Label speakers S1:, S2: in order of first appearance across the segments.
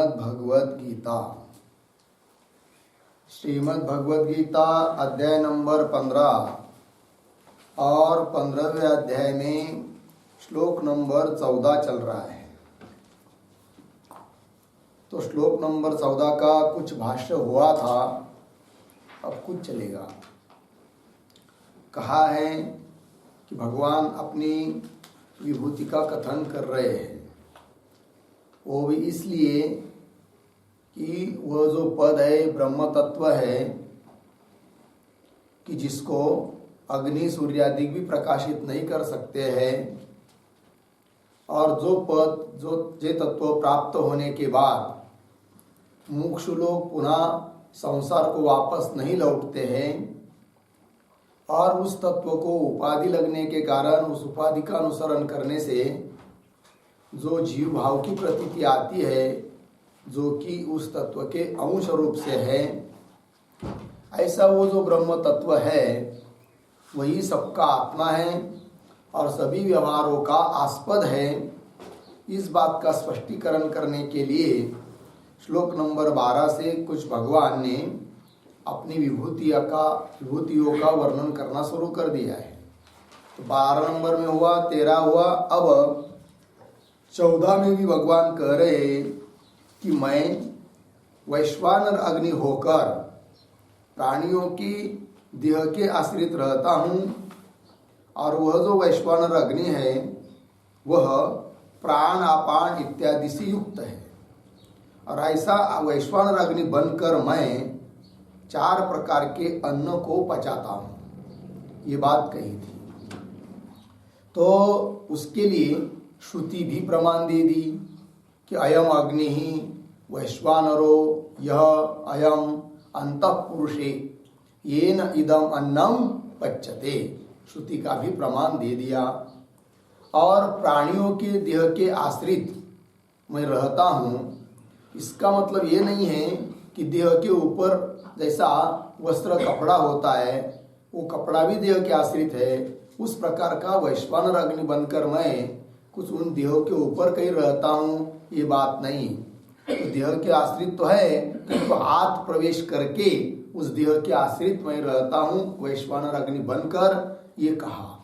S1: श्रीमद् भगवद गीता। श्रीमद् भगवद गीता अध्याय नंबर 15 और 15वें अध्याय में श्लोक नंबर 14 चल रहा है। तो श्लोक नंबर 14 का कुछ भाष्य हुआ था, अब कुछ चलेगा। कहा है कि भगवान अपनी विभूति का कथन कर रहे हैं, वो भी इसलिए कि वह जो पद है ब्रह्म तत्व है कि जिसको अग्नि सूर्य आदि भी प्रकाशित नहीं कर सकते हैं, और जो पद जे तत्व प्राप्त होने के बाद मुमुक्षु लोग पुनः संसार को वापस नहीं लौटते हैं, और उस तत्व को उपाधि लगने के कारण उस उपाधि का अनुसरण करने से जो जीव भाव की प्रतीति आती है, जो कि उस तत्व के अंश रूप से है, ऐसा वो जो ब्रह्म तत्व है वही सबका आत्मा है और सभी व्यवहारों का आस्पद है। इस बात का स्पष्टीकरण करने के लिए श्लोक नंबर 12 से कुछ भगवान ने अपनी विभूतियों का वर्णन करना शुरू कर दिया है। तो 12 नंबर में हुआ, 13 हुआ, अब 14 में भी भगवान कह रहे कि मैं वैश्वानर अग्नि होकर प्राणियों की देह के आश्रित रहता हूँ, और वह जो वैश्वानर अग्नि है वह प्राण अपान इत्यादि से युक्त है। और ऐसा वैश्वानर अग्नि बनकर मैं 4 प्रकार के अन्न को पचाता हूँ, ये बात कही थी। तो उसके लिए श्रुति भी प्रमाण दे दी कि अयम अग्नि ही वैश्वानरो यह अयम अंतःपुरुषे येन इदम अन्नम पच्यते, श्रुति का भी प्रमाण दे दिया। और प्राणियों के देह के आश्रित मैं रहता हूँ, इसका मतलब ये नहीं है कि देह के ऊपर जैसा वस्त्र कपड़ा होता है वो कपड़ा भी देह के आश्रित है, उस प्रकार का वैश्वानर अग्नि बनकर मैं कुछ उन देहों के ऊपर कहीं रहता हूँ, ये बात नहीं। तो देह के आश्रित तो है, किंतु हाथ प्रवेश करके उस देह के आश्रित मैं रहता हूँ वैश्वानर अग्नि बनकर, ये कहा।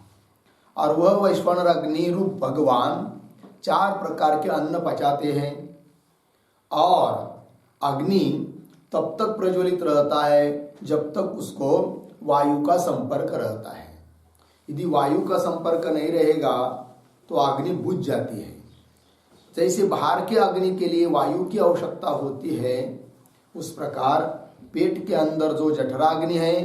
S1: और वह वैश्वानर अग्नि रूप भगवान 4 प्रकार के अन्न पचाते हैं, और अग्नि तब तक प्रज्वलित रहता है जब तक उसको वायु का संपर्क रहता है। यदि वायु का संपर्क नहीं रहेगा तो अग्नि बुझ जाती है। जैसे बाहर के अग्नि के लिए वायु की आवश्यकता होती है, उस प्रकार पेट के अंदर जो जठराग्नि है,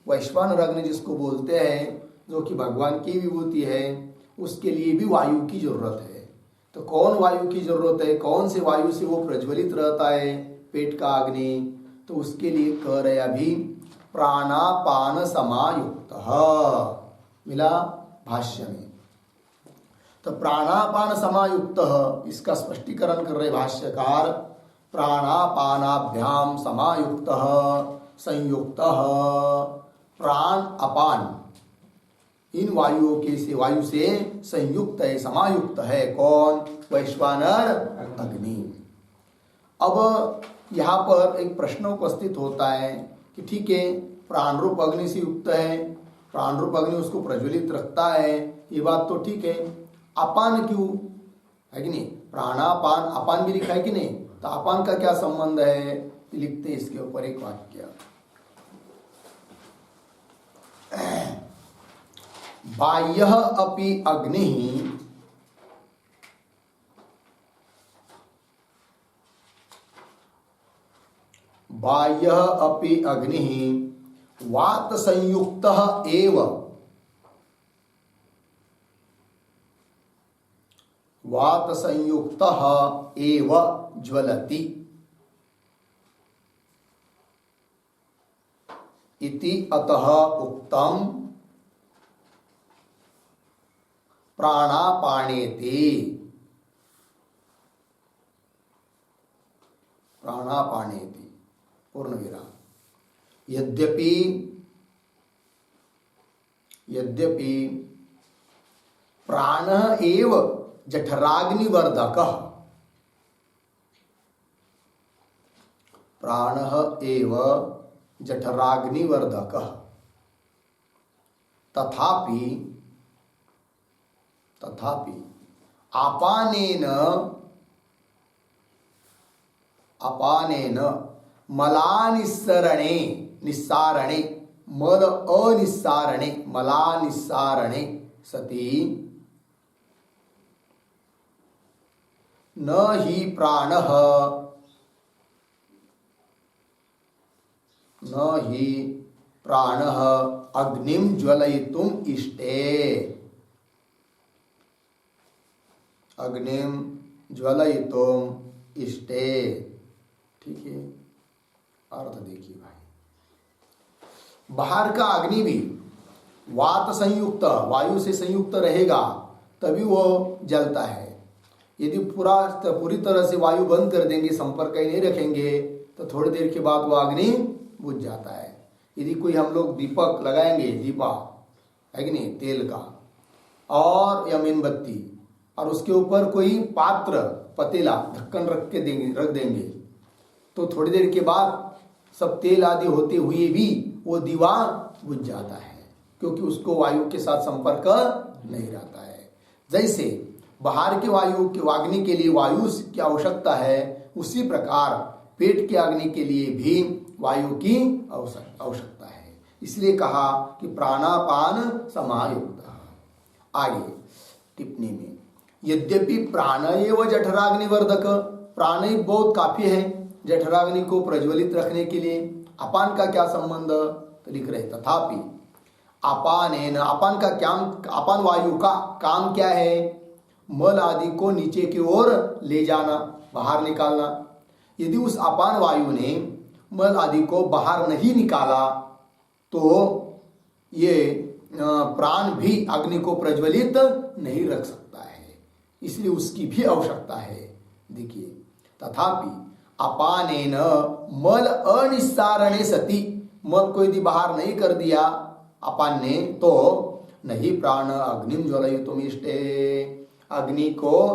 S1: वैश्वानर अग्नि जिसको बोलते हैं, जो कि भगवान की विभूति है, उसके लिए भी वायु की जरूरत है। तो कौन वायु की जरूरत है, कौन से वायु से वो प्रज्वलित रहता है पेट का अग्नि, तो उसके लिए कह रहे अभी प्राणापान समायुक्त मिला भाष्य में। तो प्राणापान समायुक्त इसका स्पष्टीकरण कर रहे भाष्यकार, प्राणापानाभ्याम समायुक्त संयुक्त प्राण अपान, इन वायुओं के से वायु से संयुक्त है, समायुक्त है कौन? वैश्वानर अग्नि। अब यहाँ पर एक प्रश्न उपस्थित होता है कि ठीक है, प्राण रूप अग्नि से युक्त है, प्राण रूप अग्नि उसको प्रज्वलित रखता है, ये बात तो ठीक है, अपान क्यों है कि नहीं? प्राणापान अपान भी लिखा है कि नहीं? तो अपान का क्या संबंध है? लिखते इसके ऊपर एक वाक्य, बाह्यः अपि अग्निः बाह्यः अपि अग्निः वात संयुक्तः एव वात संयुक्तः एव ज्वलति इति अतः उक्तम् प्राणापानेति। प्राणापानेति पूर्ण विराम। यद्यपि प्राणः एव जठराग्निवर्धकः, प्राणः एव जठराग्निवर्धकः तथापि अपानेन निस्सारणे मल अनिस्सारणे मलानिस्सारणे सति न हि प्राणः अग्निं ज्वलयितुम इष्टे। ठीक है, अर्थ देखिए भाई, बाहर का अग्नि भी वात संयुक्त वायु से संयुक्त रहेगा तभी वो जलता है। यदि पूरी तरह से वायु बंद कर देंगे, संपर्क ही नहीं रखेंगे, तो थोड़ी देर के बाद वो अग्नि बुझ जाता है। यदि कोई हम लोग दीपक लगाएंगे, दीपा है कि नहीं, तेल का, और या मेणबत्ती, और उसके ऊपर कोई पात्र पतीला ढक्कन रख देंगे तो थोड़ी देर के बाद सब तेल आदि होते हुए भी वो दीवा बुझ जाता है, क्योंकि उसको वायु के साथ संपर्क नहीं रहता है। जैसे बाहर के वायु के अग्नि के लिए वायु की आवश्यकता है, उसी प्रकार पेट के अग्नि के लिए भी वायु की आवश्यकता है। इसलिए कहा कि प्राणापान समायुक्त। आगे टिप्पणी में, यद्यपि प्राण एव जठराग्निवर्धक, प्राण ही बहुत काफी है जठराग्नि को प्रज्वलित रखने के लिए। अपान का क्या संबंध, तो लिख रहे तथापि अपानेन, अपान वायु का काम क्या है, मल आदि को नीचे की ओर ले जाना, बाहर निकालना। यदि उस अपान वायु ने मल आदि को बाहर नहीं निकाला तो ये प्राण भी अग्नि को प्रज्वलित नहीं रख सकता है, इसलिए उसकी भी आवश्यकता है। देखिए, तथापि अपानेन मल अनिस्सारणे सति, मल को यदि बाहर नहीं कर दिया अपान ने, तो नहीं प्राण अग्निम ज्वलयितुम इष्टे, अग्नि को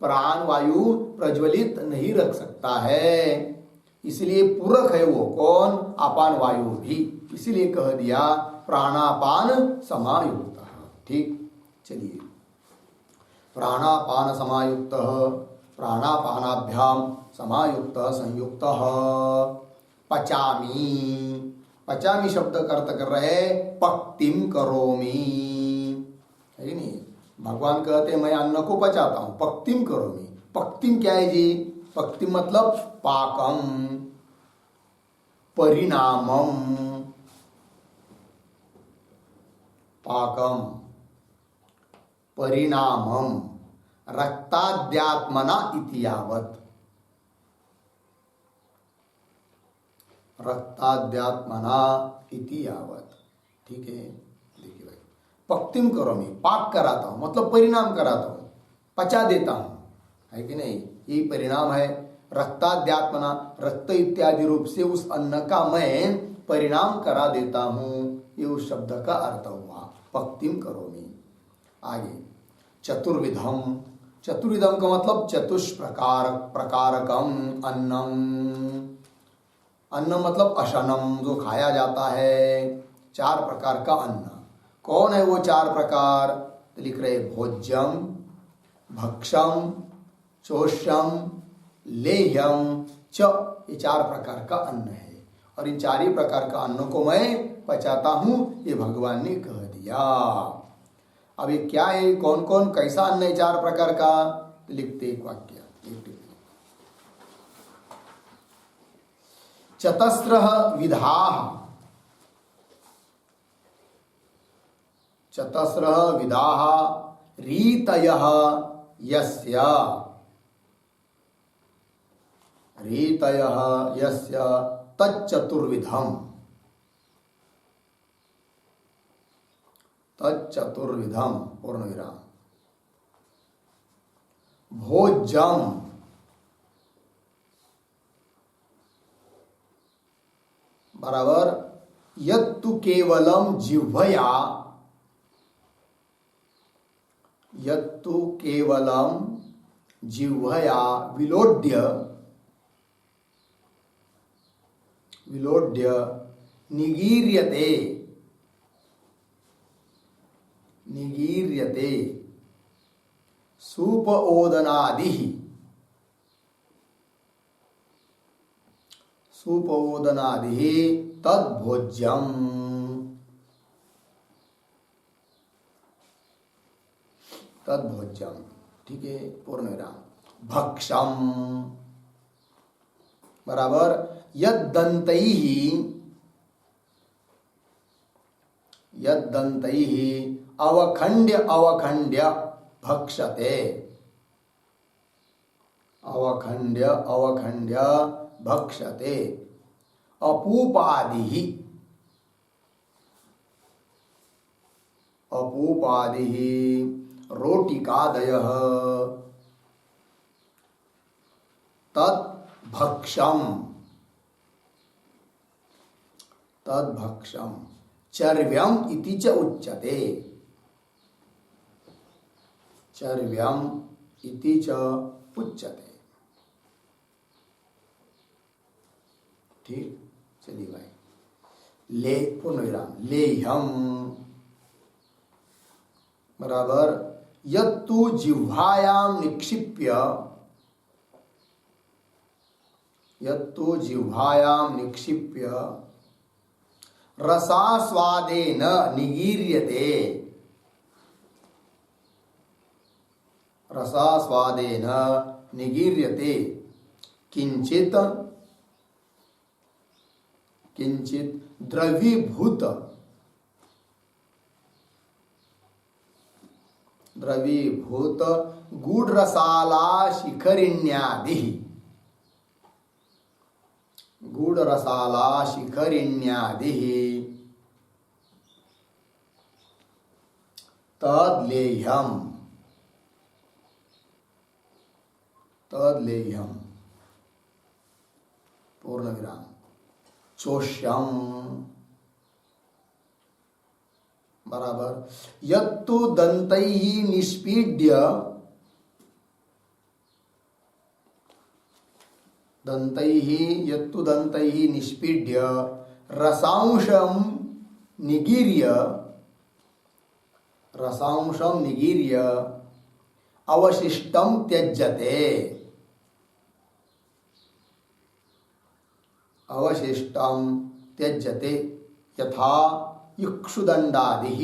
S1: प्राण वायु प्रज्वलित नहीं रख सकता है। इसलिए पूरक है वो कौन, अपान वायु भी, इसलिए कह दिया प्राणापान समायुक्त। ठीक, चलिए, प्राणापान समायुक्त, प्राणापानाभ्याम समायुक्त संयुक्त। पचामी, पचामी शब्द का अर्थ कर रहे पक्तिम करोमि, है नहीं, भगवान कहते हैं मैं अन्न को पचाता हूं, पक्तिम करोमि। पक्तिम क्या है जी, पक्तिम मतलब पाकम, परिणामम, पाकम परिणामम रक्ताद्यात्मना इति यावत्, रक्ताद्यात्मना इति यावत्। ठीक है, देखिए भाई, पक्तिम करोमि, पाक कराता हूं मतलब परिणाम कराता हूं, पचा देता हूं, है कि नहीं, यही परिणाम है। रक्ताद्यात्मना, रक्त इत्यादि रूप से उस अन्न का मैं परिणाम करा देता हूं, ये उस शब्द का अर्थ हुआ पक्तिम करोमि। आगे चतुर्विधम, चतुर्विधम का मतलब चतुष्प्रकार, प्रकारकम अन्नम, अन्न मतलब अशनम, जो खाया जाता है, 4 प्रकार का अन्न। कौन है वो 4 प्रकार, तो लिख रहे भोज्यम, भक्षम, चोष्यम, लेह्यम च, ये 4 प्रकार का अन्न है। और इन 4 ही प्रकार का अन्न को मैं पचाता हूं, ये भगवान ने कह दिया। अब ये क्या है, कौन कौन कैसा अन्न है 4 प्रकार का, तो लिखते एक वाक्य, चतस्रः विधाः, चतस्रः विधाः रीतयः यस्य, रीतयः यस्य तच्चतुर्विधम्, तच्चतुर्विधम् पूर्ण विराम। भोज्यम बराबर यत्तु केवलम जिह्वया, यत्तु केवलम जिह्वया विलोड्य विलोड्य निगीर्यते निगीर्यते सूपोदनादि सूपोदनादि तद्भोज्यम। तद्भोज्यम, ठीक है, पूर्ण विराम। भक्षम बराबर यद्दन्तैः अवखण्ड्य अवखण्ड्य भक्षते। अवखण्ड्य अवखण्ड्य भक्षते। अपूपादिः अपूपादिः रोटिकादयः तद्भक्षम। तद्भक्षम चर्व्यम इति च उच्यते। चर्व्यम इति च उच्यते। ठीक, चलिए भाई। ले पूर्ण विराम लेह्यम बराबर यत्तु जिह्वायां निक्षिप्य यत्तु जिह्वायां निक्षिप्य रसास्वादेन निगीर्यते। रसास्वादेन निगीर्यते किंचित किंचित द्रवीभूत द्रवीभूत गूढ़रसाला शिखरिण्यादि गूढ़रसाला शिखरिण्यादि तद्लेह्यम। तद्लेह्यम पूर्ण विराम चोष्यम बराबर यत्तु दन्तैः निष्पीड्य यत्तु दन्तैः निष्पीड्य रसांशं निगीर्य अवशिष्टं त्यज्यते। अवशिष्टं त्यज्यते यथा इक्षुदण्डादिः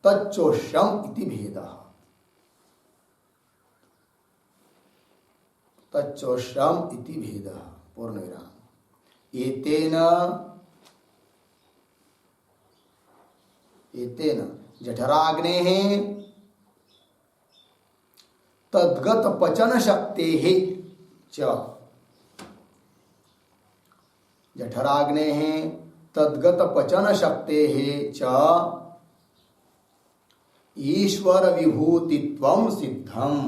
S1: तच्चोष्यम इति भेदः। तच्चोष्यम इति भेदः पूर्ण विराम। एतेन जठराग्नेः तद्गत पचन शक्तेः च जठराग्नेः तद्गत पचन शक्तेः च ईश्वर विभूतित्वं सिद्धम्।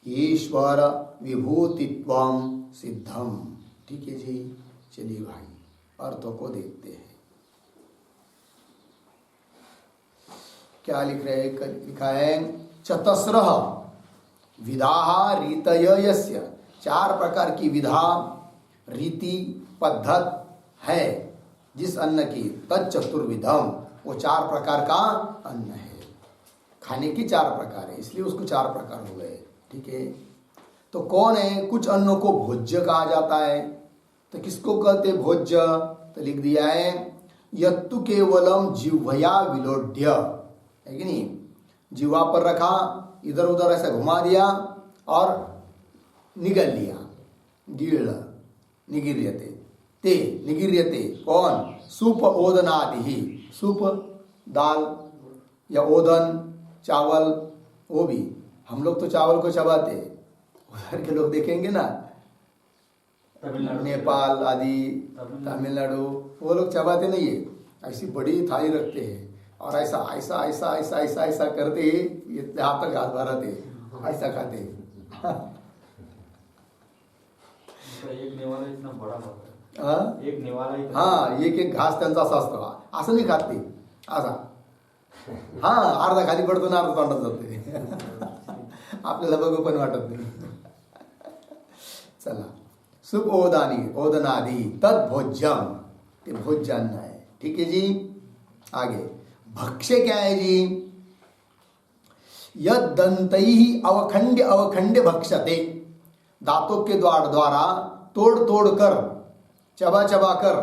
S1: ईश्वर विभूतित्वं सिद्धम्। ठीक है जी, चलिए भाई अर्थों को देखते हैं। क्या लिखा है चतस्रः विधाः रीतय यस्य। चार प्रकार की विधा रीति पद्धत है जिस अन्न की तच्चतुर्विधम, वो चार प्रकार का अन्न है। खाने की चार प्रकार है, इसलिए उसको चार प्रकार हो गए। ठीक है, तो कौन है? कुछ अन्नों को भोज्य कहा जाता है। तो किसको कहते भोज्य? तो लिख दिया है यत्तु केवलम जिह्वया विलोड्य, है कि नहीं? जिह्वा पर रखा, इधर उधर ऐसा घुमा दिया और निगल लिया। गील निगीर्यते ते निगीर्यते कौन? सूप ओदनादि। सूप दाल या ओदन चावल, वो भी हम लोग तो चावल को चबाते, उधर के लोग देखेंगे ना नेपाल आदि तमिलनाडु, वो लोग चबाते नहीं है, ऐसी बड़ी थाली रखते हैं और ऐसा ऐसा ऐसा ऐसा ऐसा ऐसा करते यहाँ तक हाथ भराते, ऐसा खाते।
S2: एक नेवाला इतना बड़ा होता
S1: है, एक नेवाला, हाँ, एक घास त्यांचा असा असतो, असं नाही खात ते, असा हा, अर्धा खाली पडतो ना अर्धा तोंडात जाते. आपल्याला बघू पण वाटत नाही. चला, सुप ओदनादि तद भोज्यम, ते भोज्य अन्न है. ठीक है जी. आगे भक्ष्य क्या है जी? यद दंतैहि अवखंड अवखंड भक्षते, दांतों के द्वारा तोड़ तोड़ कर, चबा चबा कर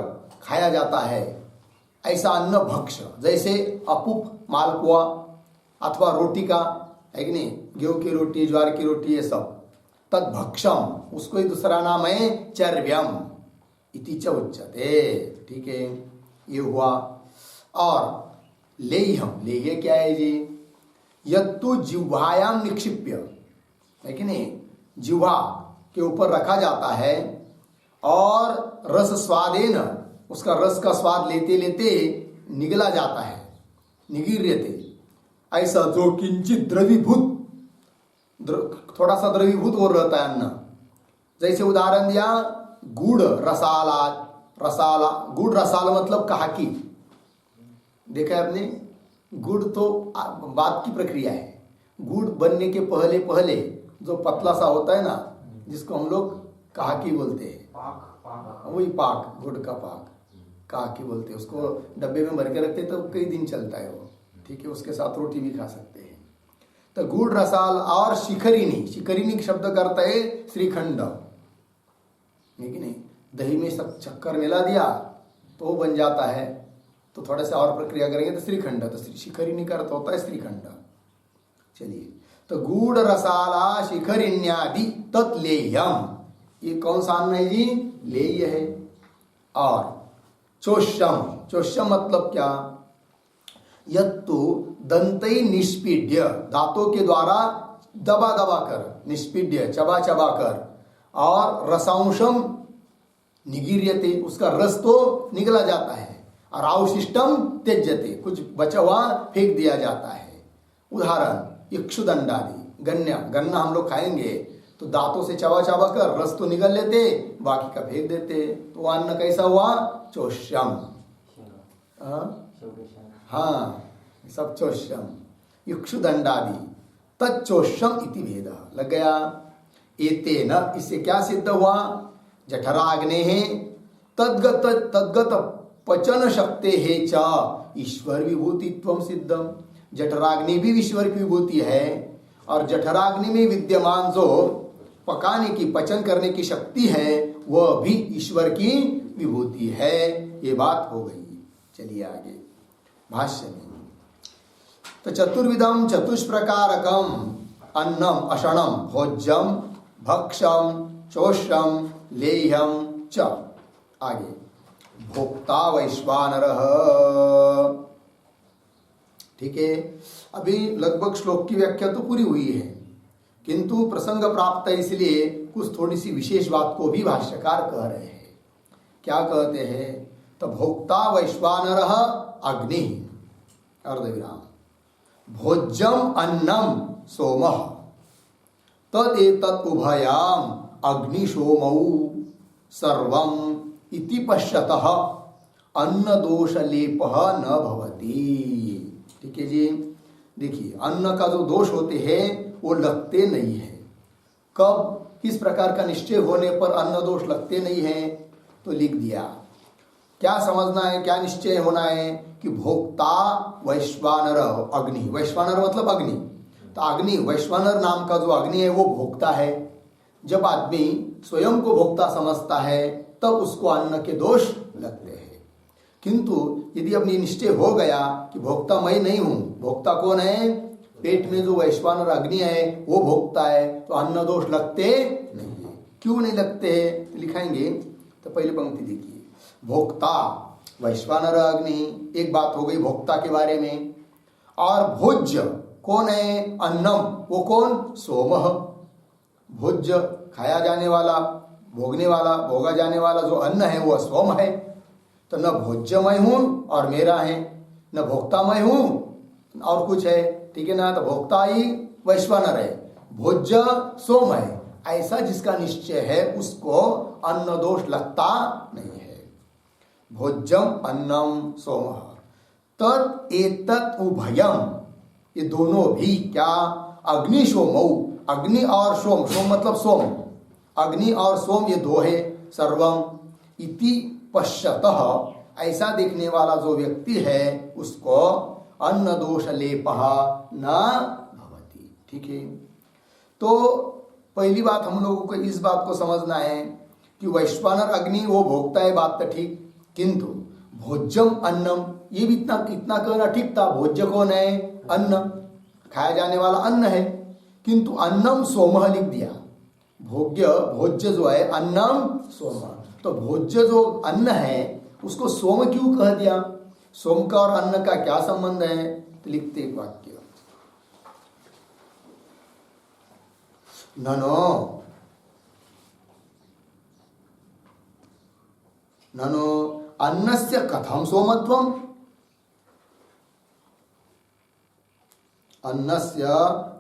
S1: खाया जाता है, ऐसा अन्न भक्ष्य. जैसे अपूप, मालपुआ अथवा रोटी का है कि नहीं, गेहूं की रोटी, ज्वार की रोटी, ये सब. तद भक्षम, उसको ही दूसरा नाम है चर्व्यम इति च उच्यते. ठीक है, ये हुआ. और लेह्यम, लेह्य क्या है जी? यत्तु जिह्वायाम निक्षिप्य, है कि नहीं, जिह्वा के ऊपर रखा जाता है और रस स्वादेन, उसका रस का स्वाद लेते लेते निगला जाता है, निगीर्यते. ऐसा जो किंचित द्रवीभूत, थोड़ा सा द्रवीभूत हो रहता है अन्न. जैसे उदाहरण दिया, गुड़ रसाला. रसाला, गुड़ रसाला मतलब कहाकी. देखा है आपने? गुड़ तो बाद की प्रक्रिया है. गुड़ बनने के पहले पहले जो पतला सा होता है ना, जिसको हम लोग कहाकी बोलते हैं, वही पाक, गुड़ का पाक कहाकी बोलते हैं. उसको डब्बे में भर के रखते तो कई दिन चलता है वो. ठीक है, उसके साथ रोटी भी खा सकते हैं. तो गुड़ रसाल और शिखरिणी, शिखरिणी शब्द करता है श्रीखंड, है कि नहीं. दही में सब शक्कर मिला दिया तो वो बन जाता है. तो थोड़ा सा और प्रक्रिया करेंगे तो श्रीखंड. तो शिखरिणी का अर्थ होता है श्रीखंड. चलिए, तो गुड़ रसाला शिखरिण्यादि तत्लेयम, ये कौन सा अन्न है जी? लेय है. और चोष्यम, चोष्यम मतलब क्या? यत्तु दंतै निष्पीड्य, दांतों के द्वारा दबा दबा कर, निष्पीड्य चबा चबा कर, और रसांशम निगीर्यते, उसका रस तो निगला जाता है. और अवशिष्टम त्यज्यते, कुछ बचा हुआ फेंक दिया जाता है. उदाहरण इक्षुदंडादि, गन्ना. गन्ना हम लोग खाएंगे तो दांतों से चबा चबा कर रस तो निगल लेते, बाकी का फेंक देते. तो अन्न कैसा हुआ? चोष्यम. हाँ, सब चोष्यम. इक्षुदंडादि तच्चोष्यम इति भेद. लग गया. एतेन, इससे क्या सिद्ध हुआ? जठराग्ने तद्गत पचन शक्ति है च ईश्वर विभूतित्वम सिद्धम. जठराग्नि भी ईश्वर की विभूति है, और जठराग्नि में विद्यमान जो पकाने की, पचन करने की शक्ति है, वह भी ईश्वर की विभूति है. ये बात हो गई. चलिए आगे भाष्य में. तो चतुर्विधम चतुष्प्रकारकम अन्नम अषणम भोज्यम भक्षम चोष्यम लेह्यम च. आगे भोक्ता वैश्वानरः. ठीक है, अभी लगभग श्लोक की व्याख्या तो पूरी हुई है, किंतु प्रसंग प्राप्त है इसलिए कुछ थोड़ी सी विशेष बात को भी भाष्यकार कह रहे हैं. क्या कहते हैं? तो भोक्ता वैश्वानरः अग्नि, अर्धविराम, भोज्यम अन्नम सोमः, तदेतत् उभयाम अग्निशोमौ सर्वम इति पश्यतः अन्न दोष लेपः न भवति. ठीक है जी. देखिए, अन्न का जो दोष होते हैं वो लगते नहीं है. कब, किस प्रकार का निश्चय होने पर अन्न दोष लगते नहीं है? तो लिख दिया. क्या समझना है, क्या निश्चय होना है? कि भोक्ता वैश्वानर अग्नि. वैश्वानर मतलब अग्नि. तो अग्नि, वैश्वानर नाम का जो अग्नि है वो भोक्ता है. जब आदमी स्वयं को भोक्ता समझता है तब उसको अन्न के दोष लगते हैं. किंतु यदि अपनी निश्चय हो गया कि भोक्ता मैं नहीं हूं, भोक्ता कौन है? पेट में जो वैश्वानर अग्नि है वो भोक्ता है, तो अन्न दोष लगते नहीं है. क्यों नहीं लगते? लिखाएंगे. तो पहले पंक्ति देखिए. भोक्ता वैश्वानर अग्नि, एक बात हो गई भोक्ता के बारे में. और भोज्य कौन है? अन्नम, वो कौन? सोमः. भोज्य खाया जाने वाला, भोगने वाला, भोगा जाने वाला जो अन्न है वो सोम है. तो न भोज्य मैं हूं और मेरा है, न भोक्ता मैं हूं और कुछ है. ठीक है ना. तो भोक्ता ही वैश्वानर है, भोज्य सोम है. ऐसा जिसका निश्चय है उसको अन्न दोष लगता नहीं है. भोज्यम अन्नम सोमः. तत् एतत् उभयम, ये दोनों भी क्या, अग्नि सोमौ, अग्नि और सोम, सोम मतलब सोम, अग्नि और सोम ये दो है, सर्वम इति पश्यतः, ऐसा देखने वाला जो व्यक्ति है उसको अन्न दोष लेपः न भवति। ठीक है, तो पहली बात हम लोगों को इस बात को समझना है कि वैश्वानर अग्नि वो भोगता है, बात तो ठीक, किंतु भोज्यम अन्नम, ये भी इतना कहना ठीक था। भोज्य कौन है? अन्न, खाया जाने वाला अन्न है, किंतु अन्नम सोमः लिख दिया। भोज्य जो है अन्नम सोम, तो भोज्य जो अन्न है उसको सोम क्यों कह दिया? सोम का और अन्न का क्या संबंध है? तो लिखते एक वाक्य, ननो अन्नस्य कथम सोमत्वम, अन्नस्य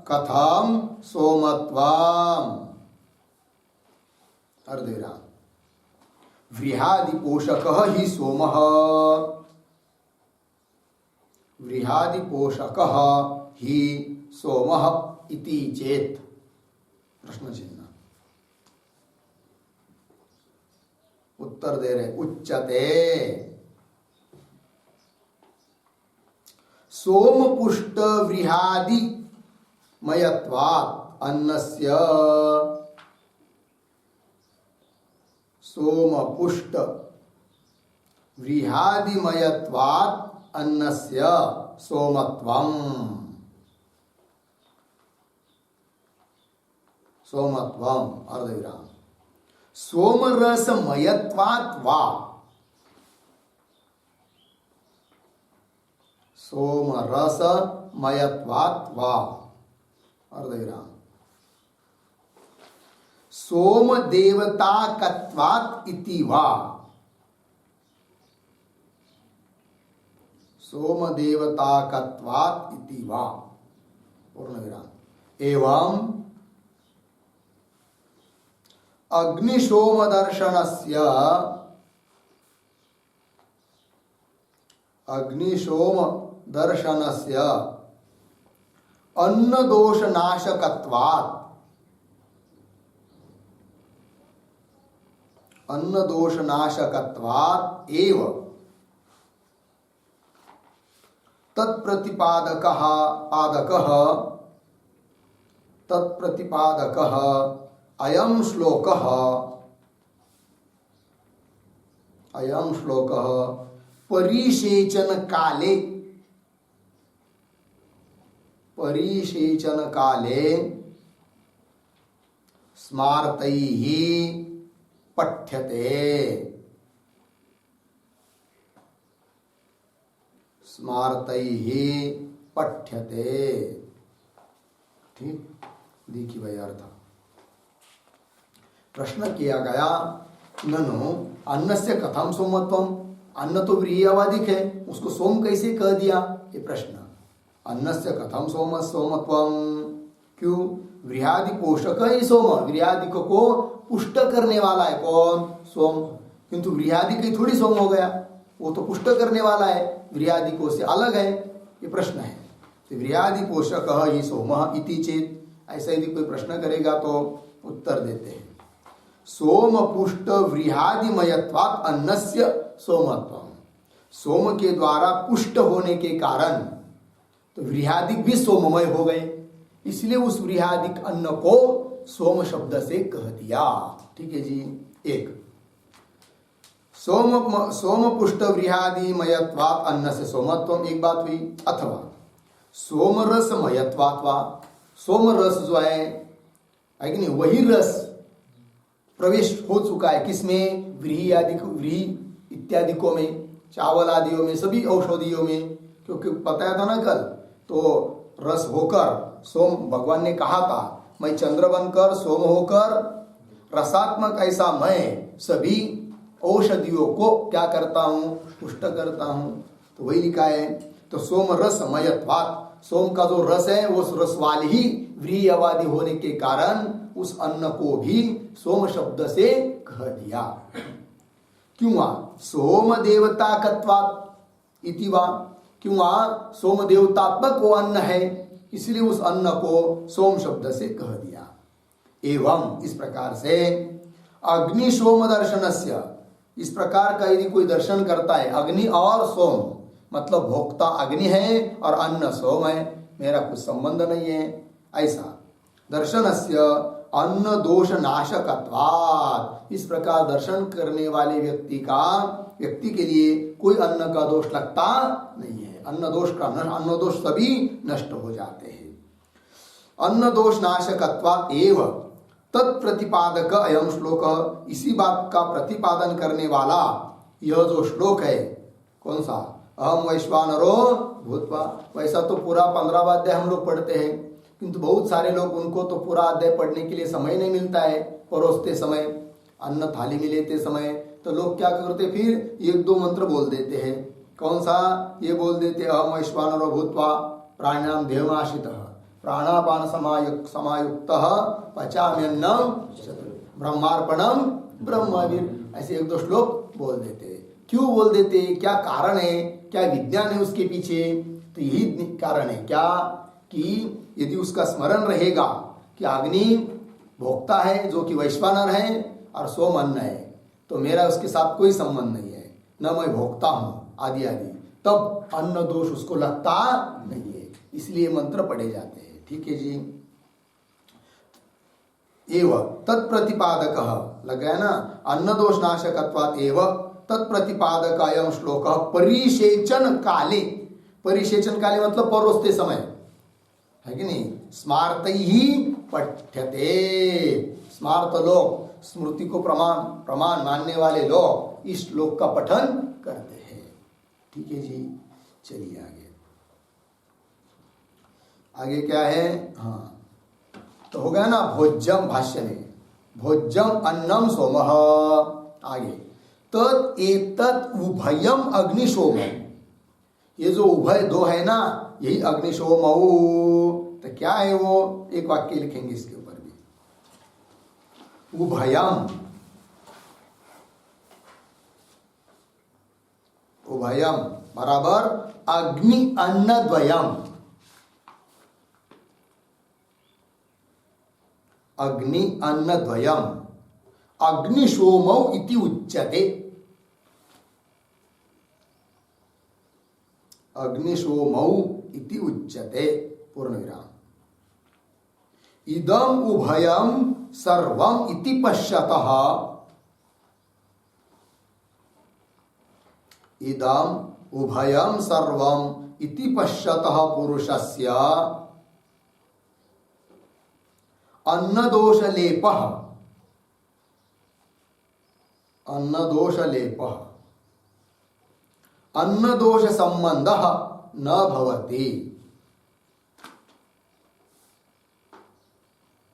S1: कथम सोमत्वम, अर्धेरा व्रीहादि पोषकः हि सोमः, व्रीहादि पोषकः हि सोमः इति चेत्, प्रश्न चिन्ह, उत्तर दे रहे, उच्यते सोम पुष्ट व्रीहादि मयत्वात् अन्नस्य, सोम पुष्ट व्रीहादिमयत्वात् अन्नस्य सोमत्वम्, सोमत्वम् अर्धविराम, सोमरसमयत्वात् वा, सोमरसमयत्वात् वा, अर्धविराम, सोम देवताकत्वात् इति वा, सोम देवताकत्वात् इति वा, पूर्णविराम, एवं अग्निशोम दर्शनस्य, अग्निशोम दर्शनस्य अन्नदोषनाशकत्वात्, अन्नदोषनाशकत्वात् एव तत्प्रतिपादकः पादकः, तत्प्रतिपादकः अयं श्लोकः, अयं श्लोकः परिसेचन काले, परिसेचन काले स्मार्तैः पठ्यते, स्मार्तैः पठ्यते। ठीक, देखिए भाई अर्थ, प्रश्न किया गया, ननु अन्नस्य कथम सोमत्वम, अन्न तो व्रीहवादिक है, उसको सोम कैसे कह दिया? ये प्रश्न, अन्नस्य कथम सोमत्वम, क्यों? व्रीहादि पोषक है सोम, व्रीहादि को पुष्ट करने वाला है कौन? सोम, किंतु व्रीहादि की थोड़ी सोम हो गया, वो तो पुष्ट करने वाला है, व्रीहादि को से अलग है। ये प्रश्न है, तो व्रीहादि पोषक ही सोमः इति चेत, ऐसा यदि कोई प्रश्न करेगा तो उत्तर देते हैं, सोम पुष्ट व्रीहादिमयत्वात् अन्नस्य सोमत्वम्, सोम के द्वारा पुष्ट होने के कारण तो व्रीहादिक भी सोममय हो गए, इसलिए उस व्रीहादिक अन्न को सोम शब्द से कह दिया। ठीक है जी, एक सोम पुष्ट व्रीहादिमयत्वात् अन्नस्य सोमत्वम्, एक बात हुई, अथवा सोमरस मयत्वात् वा, सोमरस जो है कि नहीं, वही रस प्रवेश हो चुका है किसमें? व्रीहि इत्यादिकों में, चावल आदियों में, सभी औषधियों में, क्योंकि बताया था ना कल, तो रस होकर सोम, भगवान ने कहा था मैं चंद्र बनकर सोम होकर रसात्मक ऐसा मैं सभी औषधियों को क्या करता हूँ? पुष्ट करता हूँ। तो वही लिखा है, तो सोम रस मयत्वात्, सोम का जो रस है वो रस वाली ही व्रीहवादी होने के कारण उस अन्न को भी सोम शब्द से कह दिया। क्यों? सोम देवताकत्वात् इति वा, क्यों? वहां सोम देवतात्मक वो अन्न है, इसलिए उस अन्न को सोम शब्द से कह दिया। एवं इस प्रकार से अग्नि सोम दर्शनस्य, इस प्रकार का यदि कोई दर्शन करता है, अग्नि और सोम मतलब भोक्ता अग्नि है और अन्न सोम है, मेरा कुछ संबंध नहीं है, ऐसा दर्शनस्य अन्न दोष नाशकत्वात्, इस प्रकार दर्शन करने वाले व्यक्ति के लिए कोई अन्न का दोष लगता नहीं है। अन्न दोष सभी नष्ट हो जाते हैं। अन्न दोष नाशकत्वात् एव तत्प्रतिपादक अयम श्लोक, इसी बात का प्रतिपादन करने वाला यह जो श्लोक है, कौन सा? अहम वैश्वानरो भूत्वा। वैसा तो पूरा 15वां अध्याय हम लोग पढ़ते हैं, किंतु बहुत सारे लोग, उनको तो पूरा अध्याय पढ़ने के लिए समय नहीं मिलता है। परोसते समय, अन्न थाली में लेते समय तो लोग क्या करते, फिर 1-2 मंत्र बोल देते हैं। कौन सा? ये बोल देते, अहम वैश्वानरो भूत्वा प्राणायाम देहमाश्रितः प्राणापान समायुक्तः पचाम्यन्नम ब्रह्मार्पणम ब्रह्मवीर, ऐसे 1-2 श्लोक बोल देते। क्यों बोल देते? क्या कारण है? क्या विज्ञान है उसके पीछे? तो यही कारण है क्या कि यदि उसका स्मरण रहेगा कि अग्नि भोक्ता है जो कि वैश्वानर है और सोम अन्न है, तो मेरा उसके साथ कोई संबंध नहीं है, न मैं भोक्ता हूं आदि आदि, तब अन्न दोष उसको लगता नहीं है, इसलिए मंत्र पढ़े जाते हैं। ठीक है जी। एव तत्प्रतिपादक लग गया ना, अन्न दोष नाशकत्वात् एव तत्प्रतिपादक अयम श्लोक परिसेचन काले, परिसेचन काले मतलब परोसते समय है कि नहीं, स्मार्त ही पठ्यते, स्मार्त लोग, स्मृति को प्रमाण मानने वाले लोग इस श्लोक का पठन करते हैं। ठीक है जी। चलिए आगे क्या है? हाँ, तो हो गया ना भोज्यम, भाष्य में भोज्यम अन्नम सोमः। आगे तत् एतत् उभयम अग्निशोम, ये जो उभय दो है ना, यही अग्निशोम। तो क्या है वो? एक वाक्य लिखेंगे इसके ऊपर भी, उभयम, उभयम बराबर अग्नि अन्न द्वयम, अग्नि अन्न द्वयम अग्निशोमौ इति उच्यते, अग्निशोमौ इति उच्यते पूर्ण विराम। इदम उभयम सर्वम इति पश्यतः, इदम उभयम सर्वम इति पश्यतः पुरुषस्य अन्नदोषलेपः, अन्नदोषलेपः अन्नदोष संबंधः न भवति,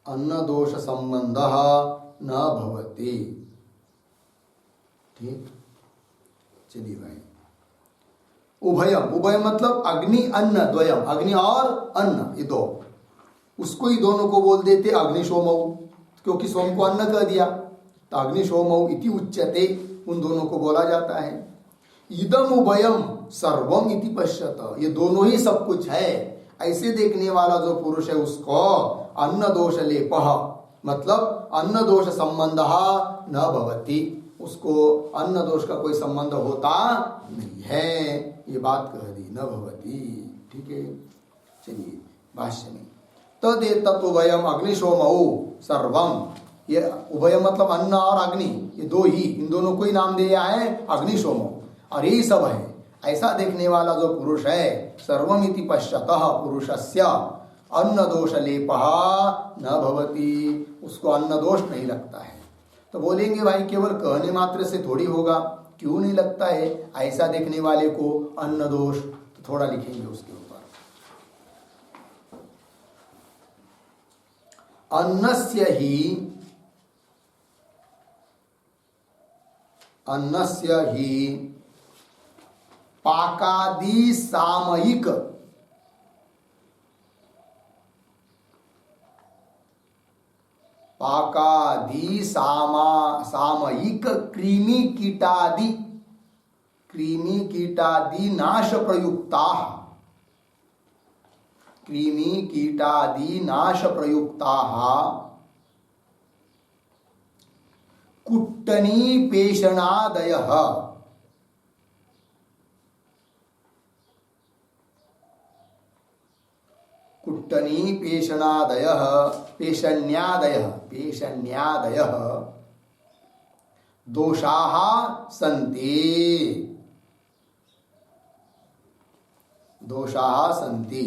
S1: अन्नदोष संबंधः न भवति। ठीक, चलिए भाई। उभयम, उभय मतलब अग्नि अन्न द्वयम, अग्नि और अन्न ये दो, उसको ही दोनों को बोल देते अग्निशोमौ, क्योंकि सोम को अन्न कह दिया, तो अग्निशोमौ इति उच्यते, उन दोनों को बोला जाता है। इदम उभयम सर्वम इति पश्यत, ये दोनों ही सब कुछ है, ऐसे देखने वाला जो पुरुष है उसको अन्न दोष लेपः मतलब अन्न दोष संबंधः न भवति, उसको अन्न दोष का कोई संबंध होता नहीं है, ये बात कह दी, न भवति। ठीक है, चलिए भाष्य में तदेतत् उभयम अग्निशोमौ सर्वम, ये उभय मतलब अन्न और अग्नि, ये दो ही, इन दोनों को ही नाम दिया है अग्निशोमौ, और यही सब है। ऐसा देखने वाला जो पुरुष है, सर्वमिति पश्यतः पुरुषस्य अन्न दोष लेपः न भवति, उसको अन्न दोष नहीं लगता है। तो बोलेंगे भाई केवल कहने मात्र से थोड़ी होगा, क्यों नहीं लगता है ऐसा देखने वाले को अन्न दोष? तो थोड़ा लिखेंगे उसके ऊपर। अन्नस्य ही पाकादि सामयिक सामयिक कृमि कीटादि कृमि कीटादि नाश प्रयुक्ता, कृमि कीटादि नाश प्रयुक्ता कुट्टनी पेषणादयः, कुट्टनी पेषणादयः पेषण्यादयः पेषण्यादयः दोषाः सन्ति, दोषाः सन्ति।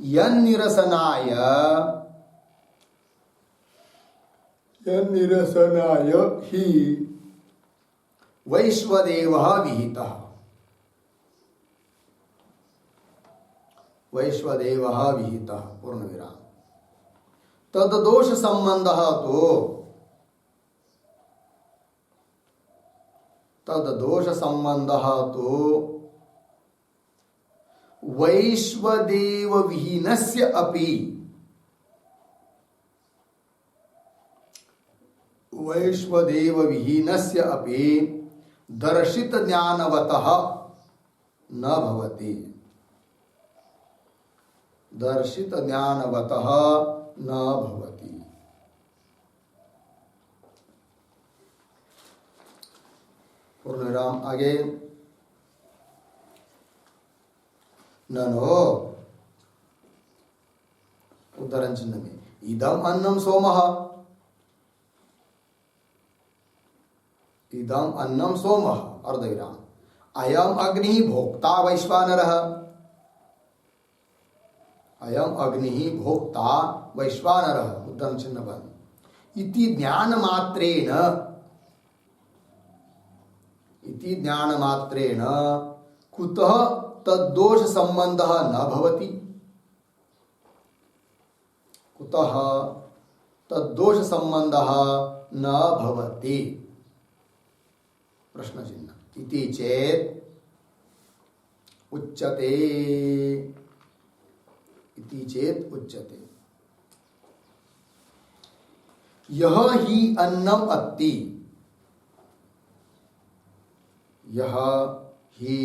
S1: यन्निरसनाय हि वैश्वदेवः विहितः, वैश्वदेवः विहितः पूर्णविराम। तद्दोष संबंधः तो, तद्दोष संबंधः तो वैश्वदेव विहीनस्य अपि, वैश्वदेव विहीनस्य अपि दर्शित ज्ञानवतः न भवति, दर्शित ज्ञानवतः न भवति। पूर्णविराम। आगे ननो उद्धरण चिन्ह में इदम अन्नम सोमः, इदम अन्नम सोमः अर्धविराम, अयम अग्नि भोक्ता वैश्वानरः, अयम अग्नि भोक्ता वैश्वानरः उद्धरण चिन्ह बंद। इति ज्ञान मात्रेण, इति ज्ञान मात्रेण कुतः तद्दोष संबंधः न भवति, कुतः तद्दोष संबंधः न भवति प्रश्न चिन्ह। इति चेत् उच्यते, इति चेत् उच्यते यह हि अन्नम अस्ति, यह हि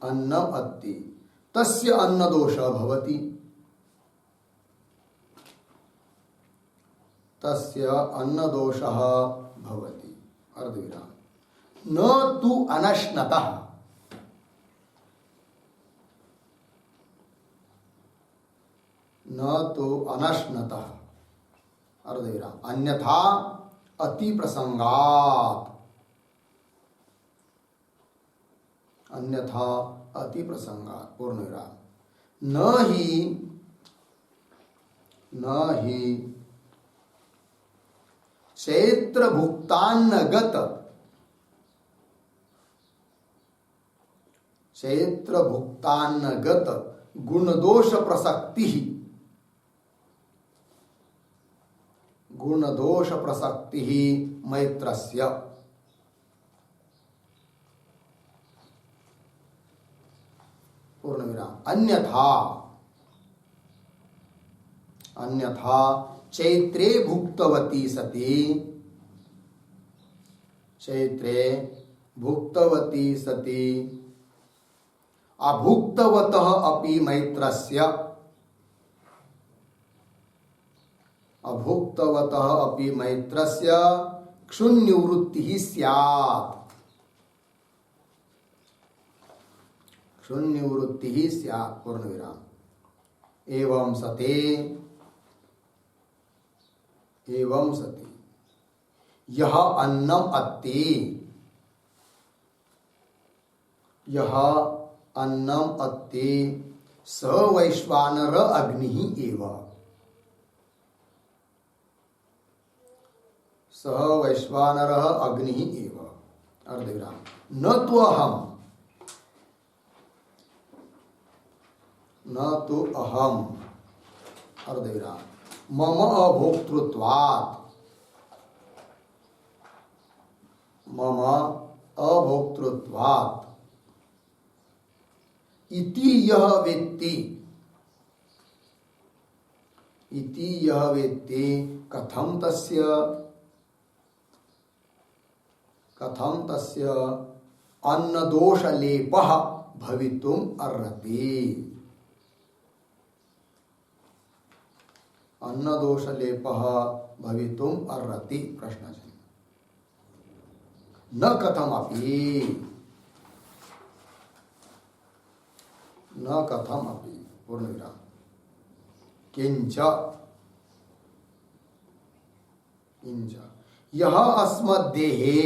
S1: अन्नम अस्ति तस्य अन्नदोषः भवति, तस्य अन्नदोषः भवति अर्धविराम। न तु अनश्नतः, न तो अनश्नतः अर्धविराम, अन्यथा अति प्रसंगात्, अन्यथा अति प्रसंगात् पूर्णविराम। न ही क्षेत्र भुक्तान्नगत, क्षेत्र भुक्तान्नगत गुणदोष प्रसक्ति, गुणदोष प्रसक्ति मैत्रस्य, पूर्णविराम। अन्यथा, अन्यथा चैत्रे भुक्तवती सती, चैत्रे भुक्तवती सती अभुक्तवतः अपि मैत्रस्य, अभुक्तवतः अपि मैत्रस्य क्षुन्निवृत्तिः स्यात्, क्षुन्निवृत्तिः स्यात् पूर्णविराम। एवं सते, एवं सति यह अन्नम अस्ति, यह अन्नम अस्ति स वैश्वानर अग्निः एव, स वैश्वानरः अग्निः एव अर्धविराम। न तो अहम, न तो अहम अर्धविराम, मम अभोक्तृत्वात्, मम अभोक्तृत्वात् इति यह वेत्ति, इति यह वेत्ति कथम तस्य, कथम तस्य अन्न दोष लेपः भवितुम अर्हति। अन्न दोष लेपः भवितुम अर्हति। प्रश्न न कथमपि, न कथमपि पूर्णविराम किंच किंच यह अस्मद्देहे,